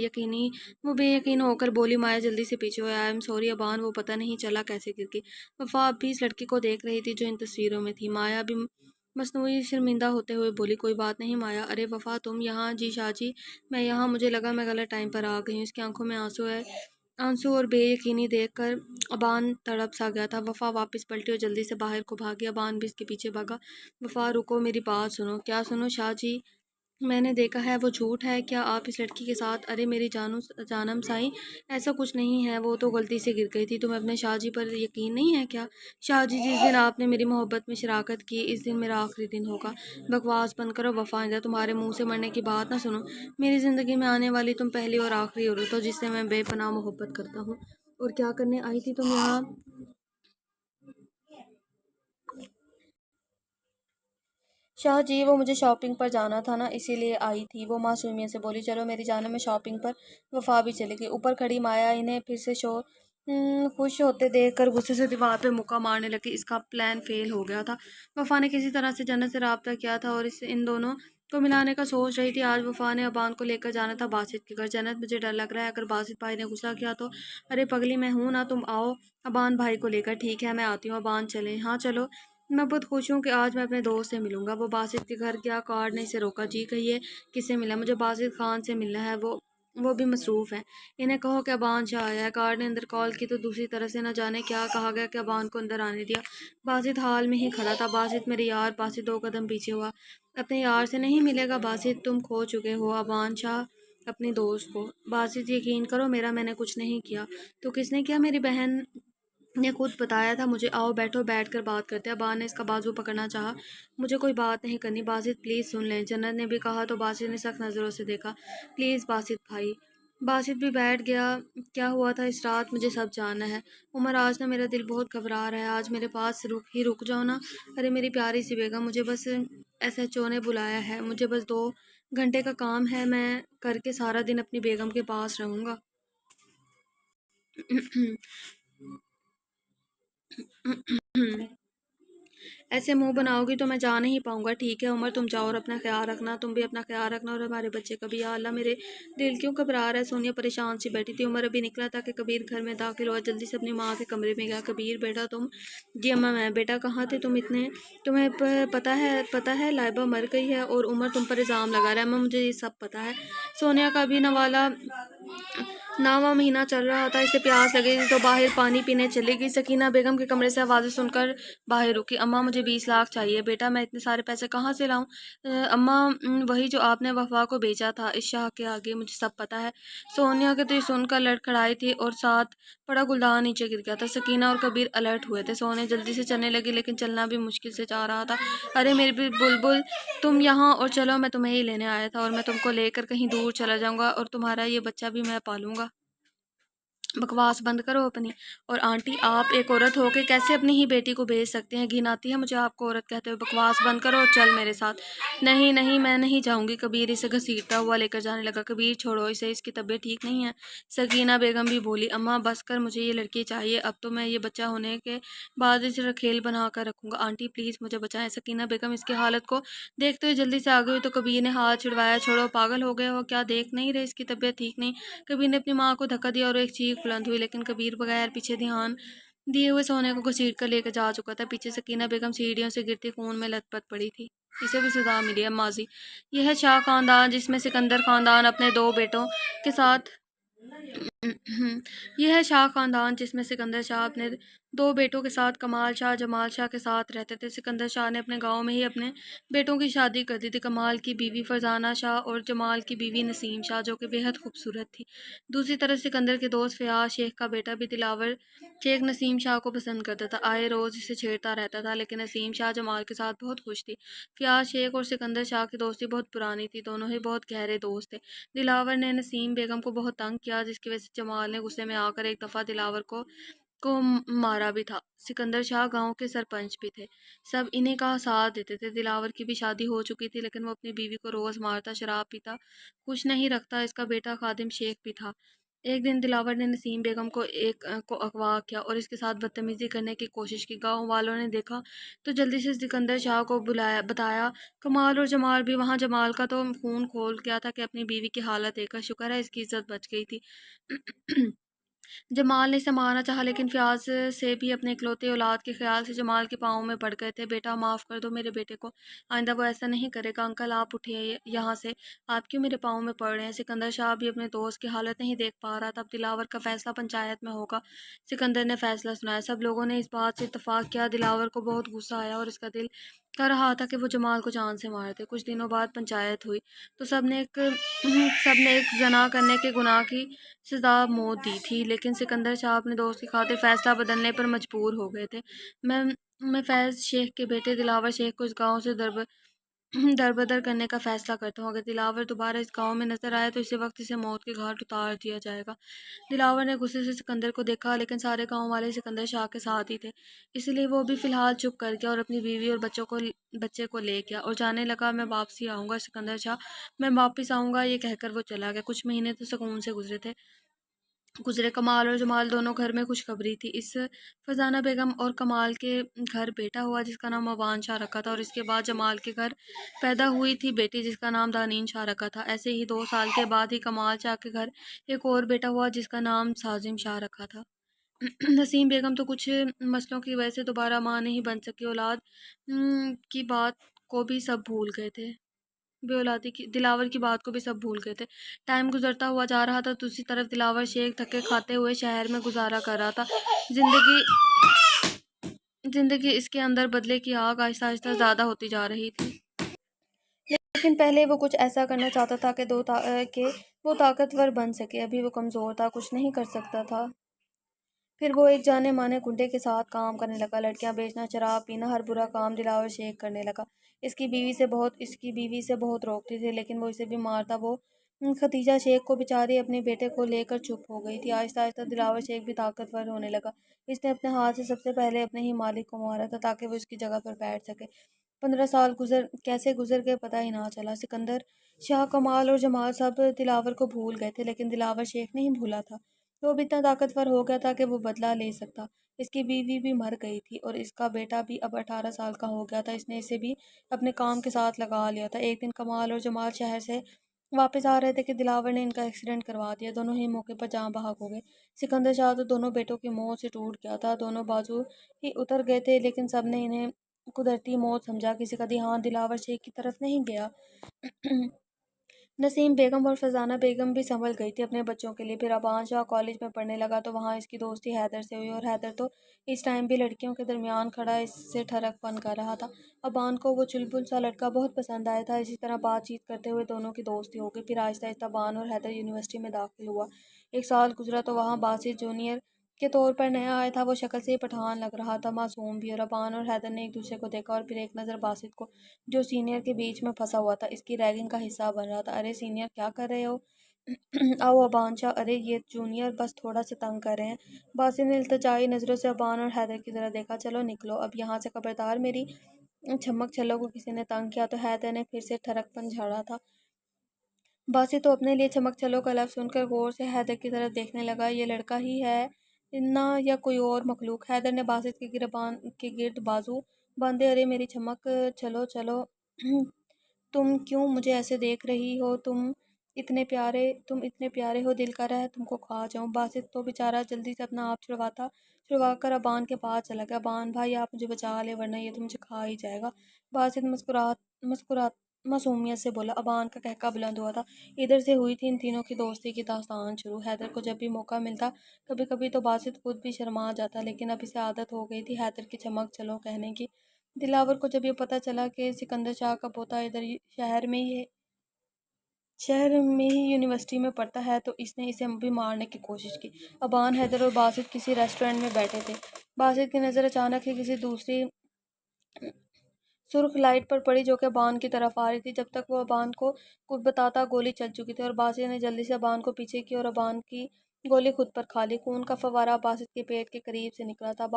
Speaker 1: یقین ہو کر بولی۔ مایا جلدی سے پیچھے ہوئی۔ آئی ایم سوری ابان، وہ پتہ نہیں چلا کیسے گر گئی۔ وفا اب بھی اس لڑکی کو دیکھ رہی تھی جو ان تصویروں میں تھی۔ مایا بھی مصنوعی شرمندہ ہوتے ہوئے بولی، کوئی بات نہیں مایا۔ ارے وفا تم یہاں؟ جی شاہ جی، میں یہاں، مجھے لگا میں غلط ٹائم پر آ گئی ہوں۔ اس کی آنکھوں میں آنسو اور بے یقینی دیکھ کر ابان تڑپ سا گیا تھا۔ وفا واپس پلٹی اور جلدی سے باہر کو بھاگی۔ ابان بھی اس کے پیچھے بھاگا۔ وفا رکو، میری بات سنو۔ کیا سنو شاہ جی؟ میں نے دیکھا ہے، وہ جھوٹ ہے کیا آپ اس لڑکی کے ساتھ؟ ارے میری جانم سائیں، ایسا کچھ نہیں ہے، وہ تو غلطی سے گر گئی تھی۔ تمہیں اپنے شاہ جی پر یقین نہیں ہے کیا؟ شاہ جی، جس دن آپ نے میری محبت میں شراکت کی اس دن میرا آخری دن ہوگا۔ بکواس بند کرو وفا، آئندہ تمہارے منہ سے مرنے کی بات نہ سنو۔ میری زندگی میں آنے والی تم پہلی اور آخری عورت ہو جس سے میں بے پناہ محبت کرتا ہوں۔ اور کیا کرنے آئی تھی تم یہاں؟ شاہ جی، وہ مجھے شاپنگ پر جانا تھا نا، اسی لیے آئی تھی، وہ معصومیت سے بولی۔ چلو میری جانب، میں شاپنگ پر۔ وفا بھی چلی گئی۔ اوپر کھڑی مایا انہیں پھر سے خوش ہوتے دیکھ کر غصے سے دیوار پہ مکہ مارنے لگی۔ اس کا پلان فیل ہو گیا تھا۔ وفا نے کسی طرح سے جنت سے رابطہ کیا تھا اور ان دونوں کو ملانے کا سوچ رہی تھی۔ آج وفا نے ابان کو لے کر جانا تھا باسط کے گھر۔ جنت، مجھے ڈر لگ رہا ہے اگر باسط بھائی نے غصہ کیا تو۔ ارے پگلی، میں ہوں نا، تم آؤ ابان بھائی کو لے کر۔ ٹھیک ہے میں آتی ہوں۔ ابان چلیں؟ ہاں چلو، میں بہت خوش ہوں کہ آج میں اپنے دوست سے ملوں گا۔ وہ باسط کے گھر گیا، کارڈ نے اسے روکا۔ جی کہیے، کس سے ملا؟ مجھے باسط خان سے ملنا ہے، وہ بھی مصروف ہیں۔ انہیں کہو کہ ابان شاہ آیا ہے۔ کارڈ نے اندر کال کی تو دوسری طرف سے نہ جانے کیا کہا گیا کہ ابان کو اندر آنے دیا۔ باسط حال میں ہی کھڑا تھا۔ باسط میرے یار۔ باسط 2 قدم پیچھے ہوا۔ اپنے یار سے نہیں ملے گا باسط، تم کھو چکے ہو ابان شاہ اپنی دوست کو۔ باسط، یقین کرو میرا، میں نے کچھ نہیں کیا۔ تو کس نے کیا؟ میری بہن نے خود بتایا تھا مجھے۔ آؤ بیٹھو، بیٹھ کر بات کرتے۔ ابان نے اس کا بازو پکڑنا چاہا۔ مجھے کوئی بات نہیں کرنی باسط، پلیز سن لیں۔ جنت نے بھی کہا تو باسط نے سخت نظروں سے دیکھا۔ پلیز باسط بھائی۔ باسط بھی بیٹھ گیا۔ کیا ہوا تھا اس رات؟ مجھے سب جاننا ہے۔ عمر، آج نا میرا دل بہت گھبرا رہا ہے، آج میرے پاس رک جاؤ نا۔ ارے میری پیاری سی بیگم، مجھے بس ایس ایچ او نے بلایا ہے، مجھے بس 2 گھنٹے کا کام ہے، میں کر کے سارا دن اپنی بیگم کے پاس رہوں گا۔ ایسے منہ بناؤ گی تو میں جا نہیں پاؤں گا. ٹھیک ہے عمر, تم جاؤ اور اپنا خیال رکھنا, تم بھی اپنا خیال رکھنا اور ہمارے بچے کا بھی. یا اللہ میرے دل کیوں گھبرا رہا ہے. سونیا پریشان سی بیٹھی تھی. عمر ابھی نکلا تھا کہ کبیر گھر میں داخل ہوا, جلدی سے اپنی ماں کے کمرے میں گیا. کبیر بیٹا تم؟ جی اماں میں. بیٹا کہاں تھے تم اتنے؟ تمہیں پتہ ہے لائبہ مر گئی ہے اور عمر تم پر الزام لگا رہا ہے. اماں مجھے یہ سب پتہ ہے. سونیا کا بھی نواں مہینہ چل رہا تھا, اسے پیاس لگی تھی تو باہر پانی پینے چلی گئی. سکینہ بیگم کے کمرے سے آوازیں سن کر باہر رکی. اماں مجھے 20 لاکھ چاہیے. بیٹا میں اتنے سارے پیسے کہاں سے لاؤں؟ اماں وہی جو آپ نے وفا کو بیچا تھا اس شاہ کے آگے, مجھے سب پتہ ہے. سونیا کے تو یہ سن کر لڑکھڑائی تھی اور ساتھ بڑا گلدان نیچے گر گیا تھا. سکینہ اور کبیر الرٹ ہوئے تھے. سونیا جلدی سے چلنے لگی لیکن چلنا بھی مشکل سے جا رہا تھا. ارے میری بلبل, تم یہاں اور چلو, میں تمہیں ہی لینے آیا تھا اور میں تم کو لے کر کہیں دور چلا جاؤں گا اور تمہارا یہ بچہ بھی میں پالوں گا. بکواس بند کرو اپنی. اور آنٹی آپ ایک عورت ہو کے کیسے اپنی ہی بیٹی کو بھیج سکتے ہیں؟ گھن آتی ہے مجھے آپ کو عورت کہتے ہوئے. بکواس بند کرو اور چل میرے ساتھ. نہیں میں نہیں جاؤں گی. کبیر اسے گھسیٹتا ہوا لے کر جانے لگا. کبیر چھوڑو اسے, اس کی طبیعت ٹھیک نہیں ہے. سکینہ بیگم بھی بولی. اماں بس کر, مجھے یہ لڑکی چاہیے. اب تو میں یہ بچہ ہونے کے بعد اسے رکھیل بنا کر رکھوں گا. آنٹی پلیز مجھے بچائیں. سکینہ بیگم اس کی حالت کو دیکھتے ہوئے جلدی سے آگے ہوئی تو کبیر نے ہاتھ چھڑوایا. چھوڑو, پاگل ہو گئے ہو کیا؟ دیکھ نہیں رہے اس کی طبیعت ٹھیک نہیں؟ کبیر نے اپنی ماں کو دھکا دیا اور ایک چیخ بلند ہوئی, لیکن کبیر بغیر پیچھے دھیان دیے ہوئے سونے کو گھسیٹ کر لے کے جا چکا تھا. پیچھے سکینہ بیگم سیڑھیوں سے گرتی خون میں لت پت پڑی تھی. اسے بھی سزا ملی ہے ماضی. یہ ہے شاہ خاندان جس میں سکندر خاندان اپنے دو بیٹوں کے ساتھ یہ ہے شاہ خاندان جس میں سکندر شاہ اپنے دو بیٹوں کے ساتھ کمال شاہ جمال شاہ کے ساتھ رہتے تھے. سکندر شاہ نے اپنے گاؤں میں ہی اپنے بیٹوں کی شادی کر دی تھی. کمال کی بیوی فرزانہ شاہ اور جمال کی بیوی نسیم شاہ جو کہ بے حد خوبصورت تھی. دوسری طرف سکندر کے دوست فیاض شیخ کا بیٹا بھی دلاور شیخ نسیم شاہ کو پسند کرتا تھا. آئے روز اسے چھیڑتا رہتا تھا, لیکن نسیم شاہ جمال کے ساتھ بہت خوش تھی. فیاض شیخ اور سکندر شاہ کی دوستی بہت پرانی تھی. دونوں ہی بہت گہرے دوست تھے. دلاور نے نسیم بیگم کو بہت تنگ کیا, جس کی وجہ سے جمال نے غصے میں آ کر ایک دفعہ دلاور کو مارا بھی تھا. سکندر شاہ گاؤں کے سرپنچ بھی تھے. سب انہیں کا ساتھ دیتے تھے. دلاور کی بھی شادی ہو چکی تھی, لیکن وہ اپنی بیوی کو روز مارتا, شراب پیتا, خوش نہیں رکھتا. اس کا بیٹا خادم شیخ بھی تھا. ایک دن دلاور نے نسیم بیگم کو اغوا کیا اور اس کے ساتھ بدتمیزی کرنے کی کوشش کی. گاؤں والوں نے دیکھا تو جلدی سے سکندر شاہ کو بتایا. کمال اور جمال بھی وہاں. جمال کا تو خون کھول گیا تھا کہ اپنی بیوی کی حالت دیکھ کر. شکر ہے اس کی عزت بچ گئی تھی. جمال نے اسے مارنا چاہا, لیکن فیاض سے بھی اپنے اکلوتے اولاد کے خیال سے جمال کے پاؤں میں پڑ گئے تھے. بیٹا معاف کر دو میرے بیٹے کو, آئندہ وہ ایسا نہیں کرے گا. انکل آپ اٹھیے یہاں سے, آپ کیوں میرے پاؤں میں پڑ رہے ہیں؟ سکندر شاہ بھی اپنے دوست کی حالت نہیں دیکھ پا رہا تھا. اب دلاور کا فیصلہ پنچایت میں ہوگا. سکندر نے فیصلہ سنایا. سب لوگوں نے اس بات سے اتفاق کیا. دلاور کو بہت غصہ آیا اور اس کا دل کر رہا تھا کہ وہ جمال کو جان سے مار دے. کچھ دنوں بعد پنچایت ہوئی تو سب نے ایک زنا کرنے کے گناہ کی سزا موت دی تھی, لیکن سکندر شاہ اپنے دوست کی خاطر فیصلہ بدلنے پر مجبور ہو گئے تھے. میں فیض شیخ کے بیٹے دلاور شیخ کو اس گاؤں سے دربدر کرنے کا فیصلہ کرتا ہوں. اگر دلاور دوبارہ اس گاؤں میں نظر آئے تو اسی وقت اسے موت کے گھاٹ اتار دیا جائے گا. دلاور نے غصے سے سکندر کو دیکھا, لیکن سارے گاؤں والے سکندر شاہ کے ساتھ ہی تھے, اس لیے وہ بھی فی الحال چپ کر گیا اور اپنی بیوی اور بچے کو لے گیا اور جانے لگا. میں واپسی آؤں گا سکندر شاہ, میں واپس آؤں گا, یہ کہہ کر وہ چلا گیا. کچھ مہینے تو سکون سے گزرے. کمال اور جمال دونوں گھر میں خوشخبری تھی. اس فرزانہ بیگم اور کمال کے گھر بیٹا ہوا جس کا نام اوان شاہ رکھا تھا, اور اس کے بعد جمال کے گھر پیدا ہوئی تھی بیٹی جس کا نام دانین شاہ رکھا تھا. ایسے ہی 2 سال کے بعد ہی کمال شاہ کے گھر ایک اور بیٹا ہوا جس کا نام سازم شاہ رکھا تھا. نسیم بیگم تو کچھ مسئلوں کی وجہ سے دوبارہ ماں نہیں بن سکی. اولاد کی بات کو بھی سب بھول گئے تھے. دلاور کی بات کو بھی سب بھول گئے تھے. ٹائم گزرتا ہوا جا رہا تھا. دوسری طرف دلاور شیخ دھکے کھاتے ہوئے شہر میں گزارا کر رہا تھا. زندگی اس کے اندر بدلے کی آگ آہستہ آہستہ زیادہ ہوتی جا رہی تھی. لیکن پہلے وہ کچھ ایسا کرنا چاہتا تھا کہ وہ طاقتور بن سکے. ابھی وہ کمزور تھا, کچھ نہیں کر سکتا تھا. پھر وہ ایک جانے مانے گنڈے کے ساتھ کام کرنے لگا. لڑکیاں بیچنا, شراب پینا, ہر برا کام دلاور شیخ کرنے لگا. اس کی بیوی سے بہت روکتی تھی, لیکن وہ اسے بھی مارتا. وہ ختیجہ شیخ کو بیچاری اپنے بیٹے کو لے کر چپ ہو گئی تھی. آہستہ آہستہ دلاور شیخ بھی طاقتور ہونے لگا. اس نے اپنے ہاتھ سے سب سے پہلے اپنے ہی مالک کو مارا تھا تاکہ وہ اس کی جگہ پر بیٹھ سکے. 15 سال کیسے گزر گئے پتہ ہی نہ چلا. سکندر شاہ, کمال اور جمال سب دلاور کو بھول گئے تھے, لیکن دلاور شیخ نہیں بھولا تھا. وہ بھی اتنا طاقتور ہو گیا تھا کہ وہ بدلہ لے سکتا۔ اس کی بیوی بھی مر گئی تھی اور اس کا بیٹا بھی اب 18 سال کا ہو گیا تھا۔ اس نے اسے بھی اپنے کام کے ساتھ لگا لیا تھا۔ ایک دن کمال اور جمال شہر سے واپس آ رہے تھے کہ دلاور نے ان کا ایکسیڈنٹ کروا دیا۔ دونوں ہی موقع پر جاں بحق ہو گئے۔ سکندر شاہ تو دونوں بیٹوں کی موت سے ٹوٹ گیا تھا۔ دونوں بازو ہی اتر گئے تھے، لیکن سب نے انہیں قدرتی موت سمجھا۔ کسی کا دھیان دلاور شیخ کی طرف نہیں گیا۔ نسیم بیگم اور فضانہ بیگم بھی سنبھل گئی تھی اپنے بچوں کے لیے۔ پھر ابان شاہ کالج میں پڑھنے لگا تو وہاں اس کی دوستی حیدر سے ہوئی، اور حیدر تو اس ٹائم بھی لڑکیوں کے درمیان کھڑا اس سے ٹھڑک پن کر رہا تھا۔ ابان کو وہ چلبل سا لڑکا بہت پسند آیا تھا۔ اسی طرح بات چیت کرتے ہوئے دونوں کی دوستی ہو گئی۔ پھر آہستہ آہستہ ابان اور حیدر یونیورسٹی میں داخل ہوا۔ 1 سال گزرا تو وہاں باسط جونیئر کے طور پر نیا آیا تھا۔ وہ شکل سے ہی پٹھان لگ رہا تھا، معصوم بھی، اور ابان اور حیدر نے ایک دوسرے کو دیکھا اور پھر ایک نظر باسط کو، جو سینئر کے بیچ میں پھنسا ہوا تھا، اس کی ریگنگ کا حصہ بن رہا تھا۔ ارے سینئر کیا کر رہے ہو؟ آؤ ابان شاہ، ارے یہ جونیئر بس تھوڑا سا تنگ کر رہے ہیں۔ باسط نے التجائی نظروں سے ابان اور حیدر کی طرف دیکھا۔ چلو نکلو اب یہاں سے، خبردار میری چھمک چھلو کو کسی نے تنگ کیا تو حیدر نے پھر سے ٹھڑک پن جھاڑا تھا۔ باسط تو اپنے لیے چمک چھلو کا لفظ سن کر غور سے حیدر کی طرف دیکھنے لگا۔ یہ لڑکا ہی ہے نہ یا کوئی اور مخلوق؟ حیدر نے باسط کے گرد بازو باندھے۔ ارے میری چمک چھلو، چلو تم کیوں مجھے ایسے دیکھ رہی ہو؟ تم اتنے پیارے ہو، دل کر رہا ہے تم کو کھا جاؤں۔ باسط تو بیچارہ جلدی سے اپنا آپ چھڑوا کر ابان کے پاس چلا گیا۔ ابان بھائی آپ مجھے بچا لیں ورنہ یہ تو مجھے کھا ہی جائے گا، باسط مسکرات معصومیت سے بولا۔ ابان کا قہقہ بلند ہوا تھا۔ ادھر سے ہوئی تھی ان تینوں کی دوستی کی داستان شروع۔ حیدر کو جب بھی موقع ملتا کبھی کبھی تو باسط خود بھی شرما جاتا، لیکن اب اسے عادت ہو گئی تھی حیدر کی چمک چلو کہنے کی۔ دلاور کو جب یہ پتہ چلا کہ سکندر شاہ کا پوتا ادھر شہر میں ہی یونیورسٹی میں پڑھتا ہے تو اس نے اسے بھی مارنے کی کوشش کی۔ ابان، حیدر اور باسط کسی ریسٹورنٹ میں بیٹھے تھے۔ باسط کی نظر اچانک ہی کسی دوسری سرخ لائٹ پر پڑی جو کہ ابان کی طرف آ رہی تھی۔ جب تک وہ ابان کو کچھ بتاتا گولی چل چکی تھی اور باسط نے جلدی سے ابان کو پیچھے کی اور ابان کی گولی خود پر کھا لی۔ خون کا فوارہ باسط کے پیٹ کے قریب سے نکلا تھا۔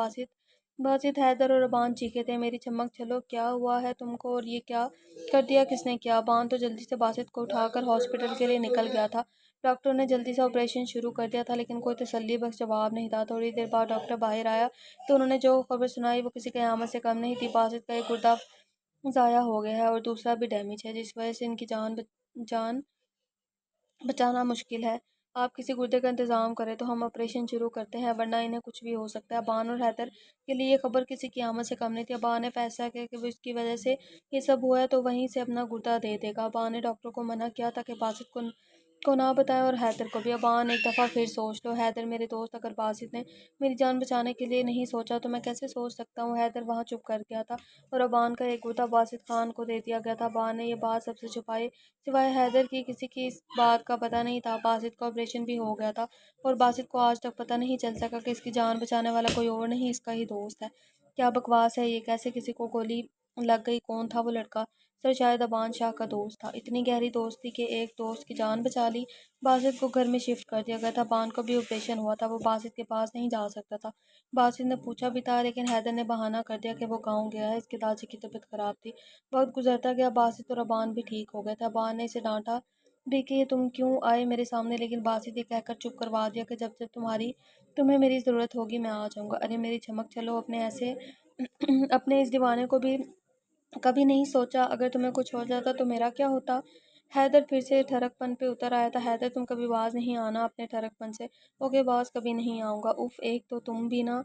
Speaker 1: باسط، حیدر اور ابان چیخے تھے، میری چمک چھلو کیا ہوا ہے تم کو؟ اور یہ کیا کر دیا کس نے کیا؟ ابان تو جلدی سے باسط کو اٹھا کر ہاسپٹل کے لیے نکل گیا تھا۔ ڈاکٹر نے جلدی سے آپریشن شروع کر دیا تھا، لیکن کوئی تسلی بخش جواب نہیں تھا۔ تھوڑی دیر بعد ڈاکٹر باہر آیا تو انہوں نے جو خبر سنائی وہ کسی قیامت سے کم نہیں تھی۔ باسط کا ایک گردہ ضائع ہو گیا ہے اور دوسرا بھی ڈیمیج ہے، جس وجہ سے ان کی جان بچانا مشکل ہے۔ آپ کسی گردے کا انتظام کریں تو ہم آپریشن شروع کرتے ہیں، ورنہ انہیں کچھ بھی ہو سکتا ہے۔ ابان اور حیدر کے لیے یہ خبر کسی قیامت سے کم نہیں تھی۔ ابان نے فیصلہ کیا کہ وہ اس کی وجہ سے یہ سب ہوا ہے تو وہیں سے اپنا گردہ دے دے گا۔ ابان نے ڈاکٹر کو منع کیا تھا کہ باسط کو نہ بتائیں اور حیدر کو بھی۔ ابان، ایک دفعہ پھر سوچ لو حیدر میرے دوست، اگر باسط نے میری جان بچانے کے لیے نہیں سوچا تو میں کیسے سوچ سکتا ہوں؟ حیدر وہاں چپ کر گیا تھا اور ابان کا ایک گردہ باسط خان کو دے دیا گیا تھا۔ ابان نے یہ بات سب سے چھپائی، سوائے حیدر کی کسی کی اس بات کا پتہ نہیں تھا۔ باسط کا آپریشن بھی ہو گیا تھا اور باسط کو آج تک پتہ نہیں چل سکا کہ اس کی جان بچانے والا کوئی اور نہیں، اس کا ہی دوست ہے۔ کیا بکواس ہے یہ؟ کیسے کسی کو گولی لگ گئی؟ کون تھا وہ لڑکا؟ سر شاید ابان شاہ کا دوست تھا۔ اتنی گہری دوستی کہ ایک دوست کی جان بچا لی۔ باسط کو گھر میں شفٹ کر دیا گیا تھا۔ ابان کو بھی آپریشن ہوا تھا، وہ باسط کے پاس نہیں جا سکتا تھا۔ باسط نے پوچھا بھی تھا لیکن حیدر نے بہانہ کر دیا کہ وہ گاؤں گیا ہے، اس کے دادا کی طبیعت خراب تھی۔ وقت گزرتا گیا، باسط اور ابان بھی ٹھیک ہو گئے تھے۔ ابان نے اسے ڈانٹا بھی کہ یہ تم کیوں آئے میرے سامنے، لیکن باسط یہ کہہ کر چپ کروا دیا کہ جب جب تمہیں میری ضرورت ہوگی میں آ جاؤں گا۔ ارے میری چمک چھلو، اپنے اس دیوانے کو بھی کبھی نہیں سوچا اگر تمہیں کچھ ہو جاتا تو میرا کیا ہوتا؟ حیدر پھر سے ٹھڑک پن پہ اتر آیا تھا۔ حیدر تم کبھی باز نہیں آنا اپنے ٹھڑک پن سے؟ اوکے باز کبھی نہیں آؤں گا۔ اف ایک تو تم بھی نا،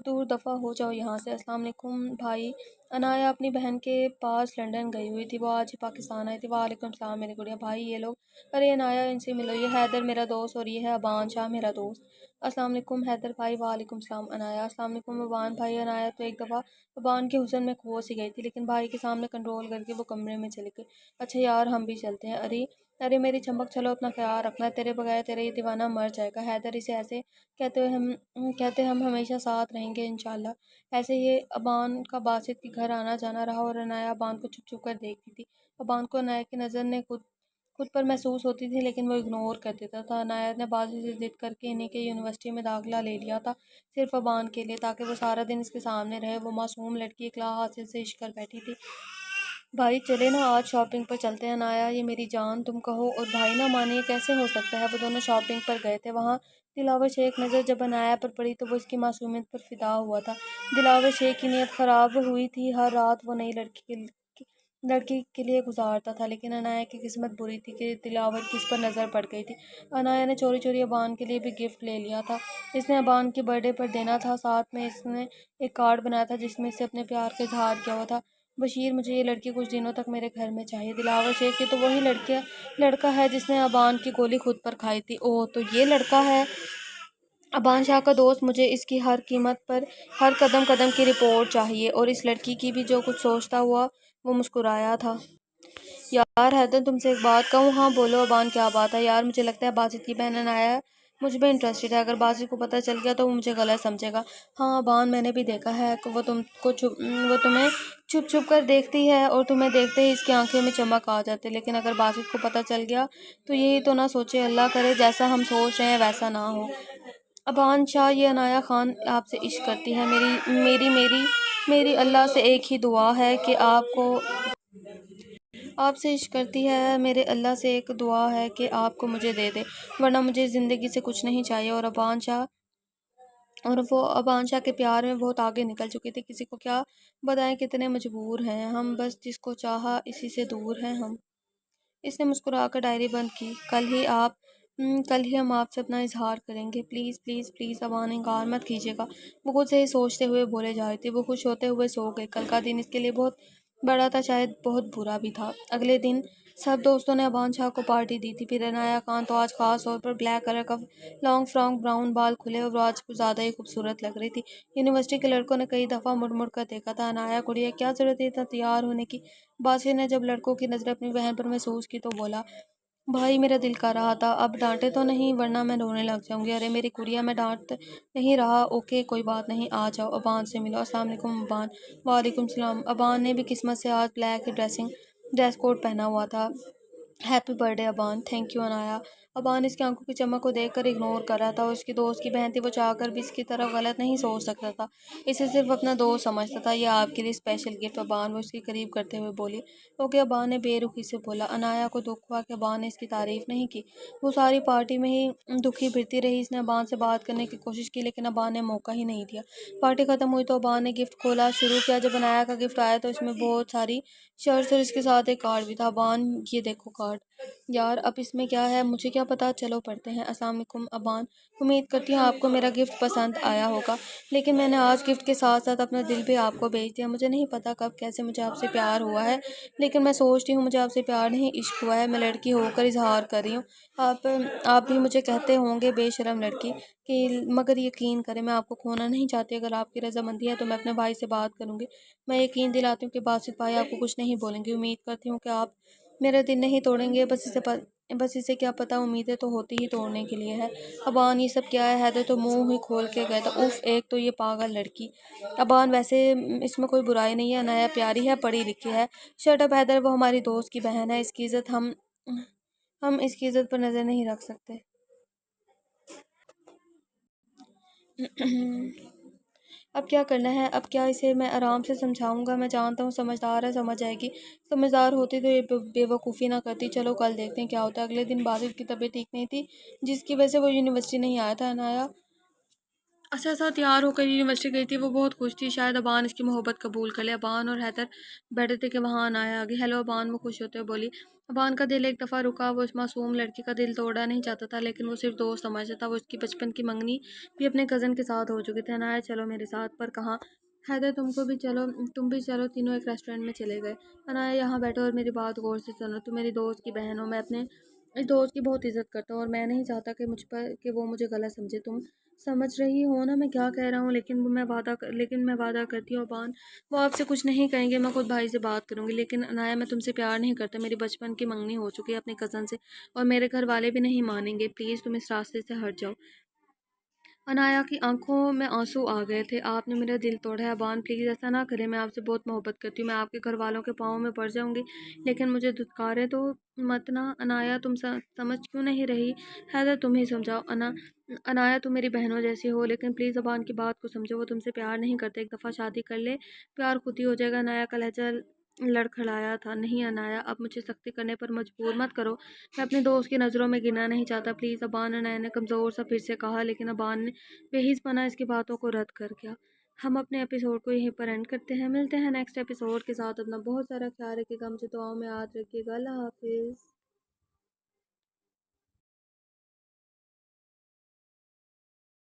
Speaker 1: دور دفعہ ہو جاؤ یہاں سے۔ السلام علیکم بھائی۔ عنایا اپنی بہن کے پاس لندن گئی ہوئی تھی، وہ آج ہی پاکستان آئی تھی۔ وعلیکم السلام میری گڑیا۔ بھائی یہ لوگ؟ ارے عنایا ان سے ملو، یہ حیدر میرا دوست اور یہ ہے ابان شاہ میرا دوست۔ السلام علیکم حیدر بھائی۔ وعلیکم السلام عنایا۔ السلام علیکم ابان بھائی۔ عنایا تو ایک دفعہ ابان کے حسن میں کھو سی گئی تھی، لیکن بھائی کے سامنے کنٹرول کر کے وہ کمرے میں چلی گئی۔ اچھا یار ہم بھی چلتے ہیں۔ ارے میری چمک چھلو اپنا خیال رکھنا، تیرے بغیر تیرا یہ دیوانہ مر جائے گا۔ حیدر اسے ایسے کہتے ہم ہمیشہ ساتھ رہیں گے انشاءاللہ۔ ایسے یہ ابان کا باسط کے گھر آنا جانا رہا اور عنایا ابان کو چھپ چھپ کر دیکھتی تھی۔ ابان کو عنایا کی نظر نے خود پر محسوس ہوتی تھی لیکن وہ اگنور کر دیتا تھا۔ عنایا نے باسط سے ضد کر کے انہیں کے یونیورسٹی میں داخلہ لے لیا تھا، صرف ابان کے لیے، تاکہ وہ سارا دن اس کے سامنے رہے۔ وہ معصوم لڑکی اکلا حاصل سے عشق کر بیٹھی تھی۔ بھائی چلے نا آج شاپنگ پر چلتے ہیں۔ عنایا، یہ میری جان تم کہو اور بھائی نہ مانے، یہ کیسے ہو سکتا ہے؟ وہ دونوں شاپنگ پر گئے تھے۔ وہاں دلاور شیخ نظر جب عنایا پر پڑی تو وہ اس کی معصومیت پر فدا ہوا تھا۔ دلاور شیخ کی نیت خراب ہوئی تھی، ہر رات وہ نئی لڑکی کے لیے گزارتا تھا، لیکن عنایا کی قسمت بری تھی کہ دلاور کی اس پر نظر پڑ گئی تھی۔ عنایا نے چوری چوری ابان کے لیے بھی گفٹ لے لیا تھا۔ اس نے ابان کے برتھ ڈے پر دینا تھا، ساتھ میں اس نے ایک کارڈ بنایا تھا جس میں اسے اپنے پیار کا اظہار کیا ہوا تھا: بشیر، مجھے یہ لڑکی کچھ دنوں تک میرے گھر میں چاہیے۔ دلاور شیخ یہ تو وہی لڑکا ہے جس نے ابان کی گولی خود پر کھائی تھی۔ اوہ، تو یہ لڑکا ہے ابان شاہ کا دوست۔ مجھے اس کی ہر قیمت پر ہر قدم قدم کی رپورٹ چاہیے۔ اور اس لڑکی کی بھی جو کچھ سوچتا ہوا وہ مسکرایا تھا۔ یار حیدر، تم سے ایک بات کہوں؟ ہاں بولو ابان، کیا بات ہے؟ یار مجھے لگتا ہے باسط کی بہن عنایا مجھ میں انٹرسٹڈ ہے۔ اگر باسط کو پتہ چل گیا تو وہ مجھے غلط سمجھے گا۔ ہاں ابان، میں نے بھی دیکھا ہے کہ وہ تمہیں چھپ چھپ کر دیکھتی ہے اور تمہیں دیکھتے ہی اس کی آنکھوں میں چمک آ جاتی ہے، لیکن اگر باسط کو پتہ چل گیا تو یہی تو نہ سوچے، اللہ کرے جیسا ہم سوچ رہے ہیں ویسا نہ ہو۔ ابان شاہ، یہ عنایا خان آپ سے عشق کرتی ہے۔ میری اللہ سے ایک ہی دعا ہے کہ آپ سے عشق کرتی ہے، میرے اللہ سے ایک دعا ہے کہ آپ کو مجھے دے دے، ورنہ مجھے زندگی سے کچھ نہیں چاہیے۔ اور وہ ابان شاہ کے پیار میں بہت آگے نکل چکی تھی۔ کسی کو کیا بتائیں کتنے مجبور ہیں ہم، بس جس کو چاہا اسی سے دور ہیں ہم۔ اس نے مسکرا کر ڈائری بند کی۔ کل ہی ہم آپ سے اپنا اظہار کریں گے، پلیز پلیز پلیز ابان، انکار مت کیجیے گا۔ وہ خود سے ہی سوچتے ہوئے بولے جا رہی تھی۔ وہ خوش ہوتے ہوئے سو گئی۔ کل کا دن اس کے لیے بہت بڑا تھا، شاید بہت برا بھی تھا۔ اگلے دن سب دوستوں نے ابان شاہ کو پارٹی دی تھی۔ پھر عنایا خان تو آج خاص طور پر بلیک کلر کا لانگ فراک، براؤن بال کھلے، اور وہ آج کچھ زیادہ ہی خوبصورت لگ رہی تھی۔ یونیورسٹی کے لڑکوں نے کئی دفعہ مڑ مڑ کر دیکھا تھا۔ عنایا گڑیا، کیا ضرورت تھی اتنا تیار ہونے کی؟ باسط نے جب لڑکوں کی نظریں اپنی بہن پر محسوس کی تو بولا: بھائی، میرا دل کر رہا تھا، اب ڈانٹے تو نہیں ورنہ میں رونے لگ جاؤں گی۔ ارے میری گڑیا، میں ڈانٹ نہیں رہا، اوکے کوئی بات نہیں، آ جاؤ ابان سے ملو۔ السلام علیکم ابان۔ وعلیکم السلام۔ ابان نے بھی قسمت سے آج بلیک ڈریس کوڈ پہنا ہوا تھا۔ Happy birthday Aban. Thank you Anaya. Aban اس کی آنکھوں کی چمک کو دیکھ کر اگنور کر رہا تھا۔ وہ اس کی دوست کی بہن تھی، وہ چاہ کر بھی اس کی طرف غلط نہیں سوچ سکتا تھا، اسے صرف اپنا دوست سمجھتا تھا۔ یہ آپ کے لیے اسپیشل گفٹ ابان، وہ اس کے قریب کرتے ہوئے بولی۔ اوکے ابان نے بے رخی سے بولا۔ عنایا کو دکھ ہوا کہ ابان نے اس کی تعریف نہیں کی۔ وہ ساری پارٹی میں ہی دکھی پھرتی رہی۔ اس نے ابان سے بات کرنے کی کوشش کی لیکن ابان نے موقع ہی نہیں دیا۔ پارٹی ختم ہوئی تو ابان نے گفٹ کھولنا شروع کیا۔ جب عنایا کا گفٹ آیا تو اس میں بہت ساری شرٹس اور اس کے ساتھ ایک کارڈ بھی تھا۔ ابان، یہ دیکھو کارڈ۔ یار اب اس میں کیا ہے؟ مجھے کیا پتا، چلو پڑھتے ہیں۔ السلام علیکم ابان، امید کرتی ہوں آپ کو میرا گفٹ پسند آیا ہوگا، لیکن میں نے آج گفٹ کے ساتھ ساتھ اپنا دل بھی آپ کو بھیج دیا۔ مجھے نہیں پتا کب کیسے مجھے آپ سے پیار ہوا ہے، لیکن میں سوچتی ہوں مجھے آپ سے پیار نہیں عشق ہوا ہے۔ میں لڑکی ہو کر اظہار کر رہی ہوں، آپ بھی مجھے کہتے ہوں گے بے شرم لڑکی، مگر یقین کریں میں آپ کو کھونا نہیں چاہتی۔ اگر آپ کی رضامندی ہے تو میں اپنے بھائی سے بات کروں گی۔ میں یقین دلاتی ہوں کہ باسط بھائی آپ کو کچھ نہیں بولیں گے۔ امید کرتی ہوں کہ آپ میرا دل نہیں توڑیں گے، بس اسے کیا پتا، امیدیں تو ہوتی ہی توڑنے کے لیے ہے۔ ابان، یہ سب کیا ہے؟ حیدر تو منہ ہی کھول کے گیا تھا۔ اف، ایک تو یہ پاگل لڑکی۔ ابان، ویسے اس میں کوئی برائی نہیں ہے، عنایا پیاری ہے، پڑھی لکھی ہے۔ شٹ اپ حیدر، وہ ہماری دوست کی بہن ہے، اس کی عزت ہم اس کی عزت پر نظر نہیں رکھ سکتے۔ اب کیا کرنا ہے؟ اب کیا اسے میں آرام سے سمجھاؤں گا؟ میں جانتا ہوں سمجھدار ہے، سمجھ جائے گی۔ سمجھدار ہوتی تو یہ بے وقوفی نہ کرتی۔ چلو کل دیکھتے ہیں کیا ہوتا ہے۔ اگلے دن باسط کی طبیعت ٹھیک نہیں تھی، جس کی وجہ سے وہ یونیورسٹی نہیں آیا تھا۔ عنایا اساسا تیار ہو کر یونیورسٹی گئی تھی۔ وہ بہت خوش تھی، شاید ابان اس کی محبت قبول کر لے۔ ابان اور حیدر بیٹھے تھے کہ وہاں عنایا آ گئی۔ ہیلو ابان، وہ خوش ہوتے ہوئے بولی۔ ابان کا دل ایک دفعہ رکا۔ وہ اس معصوم لڑکی کا دل توڑنا نہیں چاہتا تھا، لیکن وہ صرف دوست سمجھتا تھا۔ وہ اس کی بچپن کی منگنی بھی اپنے کزن کے ساتھ ہو چکی تھی۔ عنایا، چلو میرے ساتھ۔ پر کہاں؟ حیدر، تم بھی چلو۔ تینوں ایک ریسٹورینٹ میں چلے گئے۔ عنایا، یہاں بیٹھو اور میری بات غور سے سنو۔ تم میری دوست کی بہن ہو، میں اپنے اس دوست کی بہت عزت کرتا ہوں اور میں نہیں چاہتا کہ وہ مجھے غلط سمجھے۔ تم سمجھ رہی ہو نا میں کیا کہہ رہا ہوں؟ لیکن میں وعدہ کرتی ہوں ابان، وہ آپ سے کچھ نہیں کہیں گے۔ میں خود بھائی سے بات کروں گی۔ لیکن عنایا، میں تم سے پیار نہیں کرتا، میری بچپن کی منگنی ہو چکی ہے اپنے کزن سے، اور میرے گھر والے بھی نہیں مانیں گے۔ پلیز تم اس راستے سے ہٹ جاؤ۔ عنایا کی آنکھوں میں آنسو آ گئے تھے۔ آپ نے میرا دل توڑا ہے ابان، پلیز ایسا نہ کریں، میں آپ سے بہت محبت کرتی ہوں۔ میں آپ کے گھر والوں کے پاؤں میں پڑ جاؤں گی، لیکن مجھے دھتکارے تو مت نا۔ عنایا، تم سمجھ کیوں نہیں رہی؟ حیدر، تم ہی سمجھاؤ۔ عنایا، تم میری بہنوں جیسی ہو، لیکن پلیز ابان کی بات کو سمجھو، وہ تم سے پیار نہیں کرتے۔ ایک دفعہ شادی کر لے، پیار خود ہی ہو جائے گا۔ عنایا کا لہجہ لڑکھڑایا تھا، نہیں عنایا، اب مجھے سختی کرنے پر مجبور مت کرو، میں اپنے دوست کی نظروں میں گرنا نہیں چاہتا، پلیز۔ ابان اور نین نے کمزور سا پھر سے کہا، لیکن ابان نے بے حس پناہ اس کی باتوں کو رد کر دیا۔ ہم اپنے ایپیسوڈ کو یہیں پر اینڈ کرتے ہیں، ملتے ہیں نیکسٹ ایپیسوڈ کے ساتھ۔ اپنا بہت سارا خیال رکھیے گا، مجھے دعاؤں میں یاد رکھیے گا۔ اللہ حافظ۔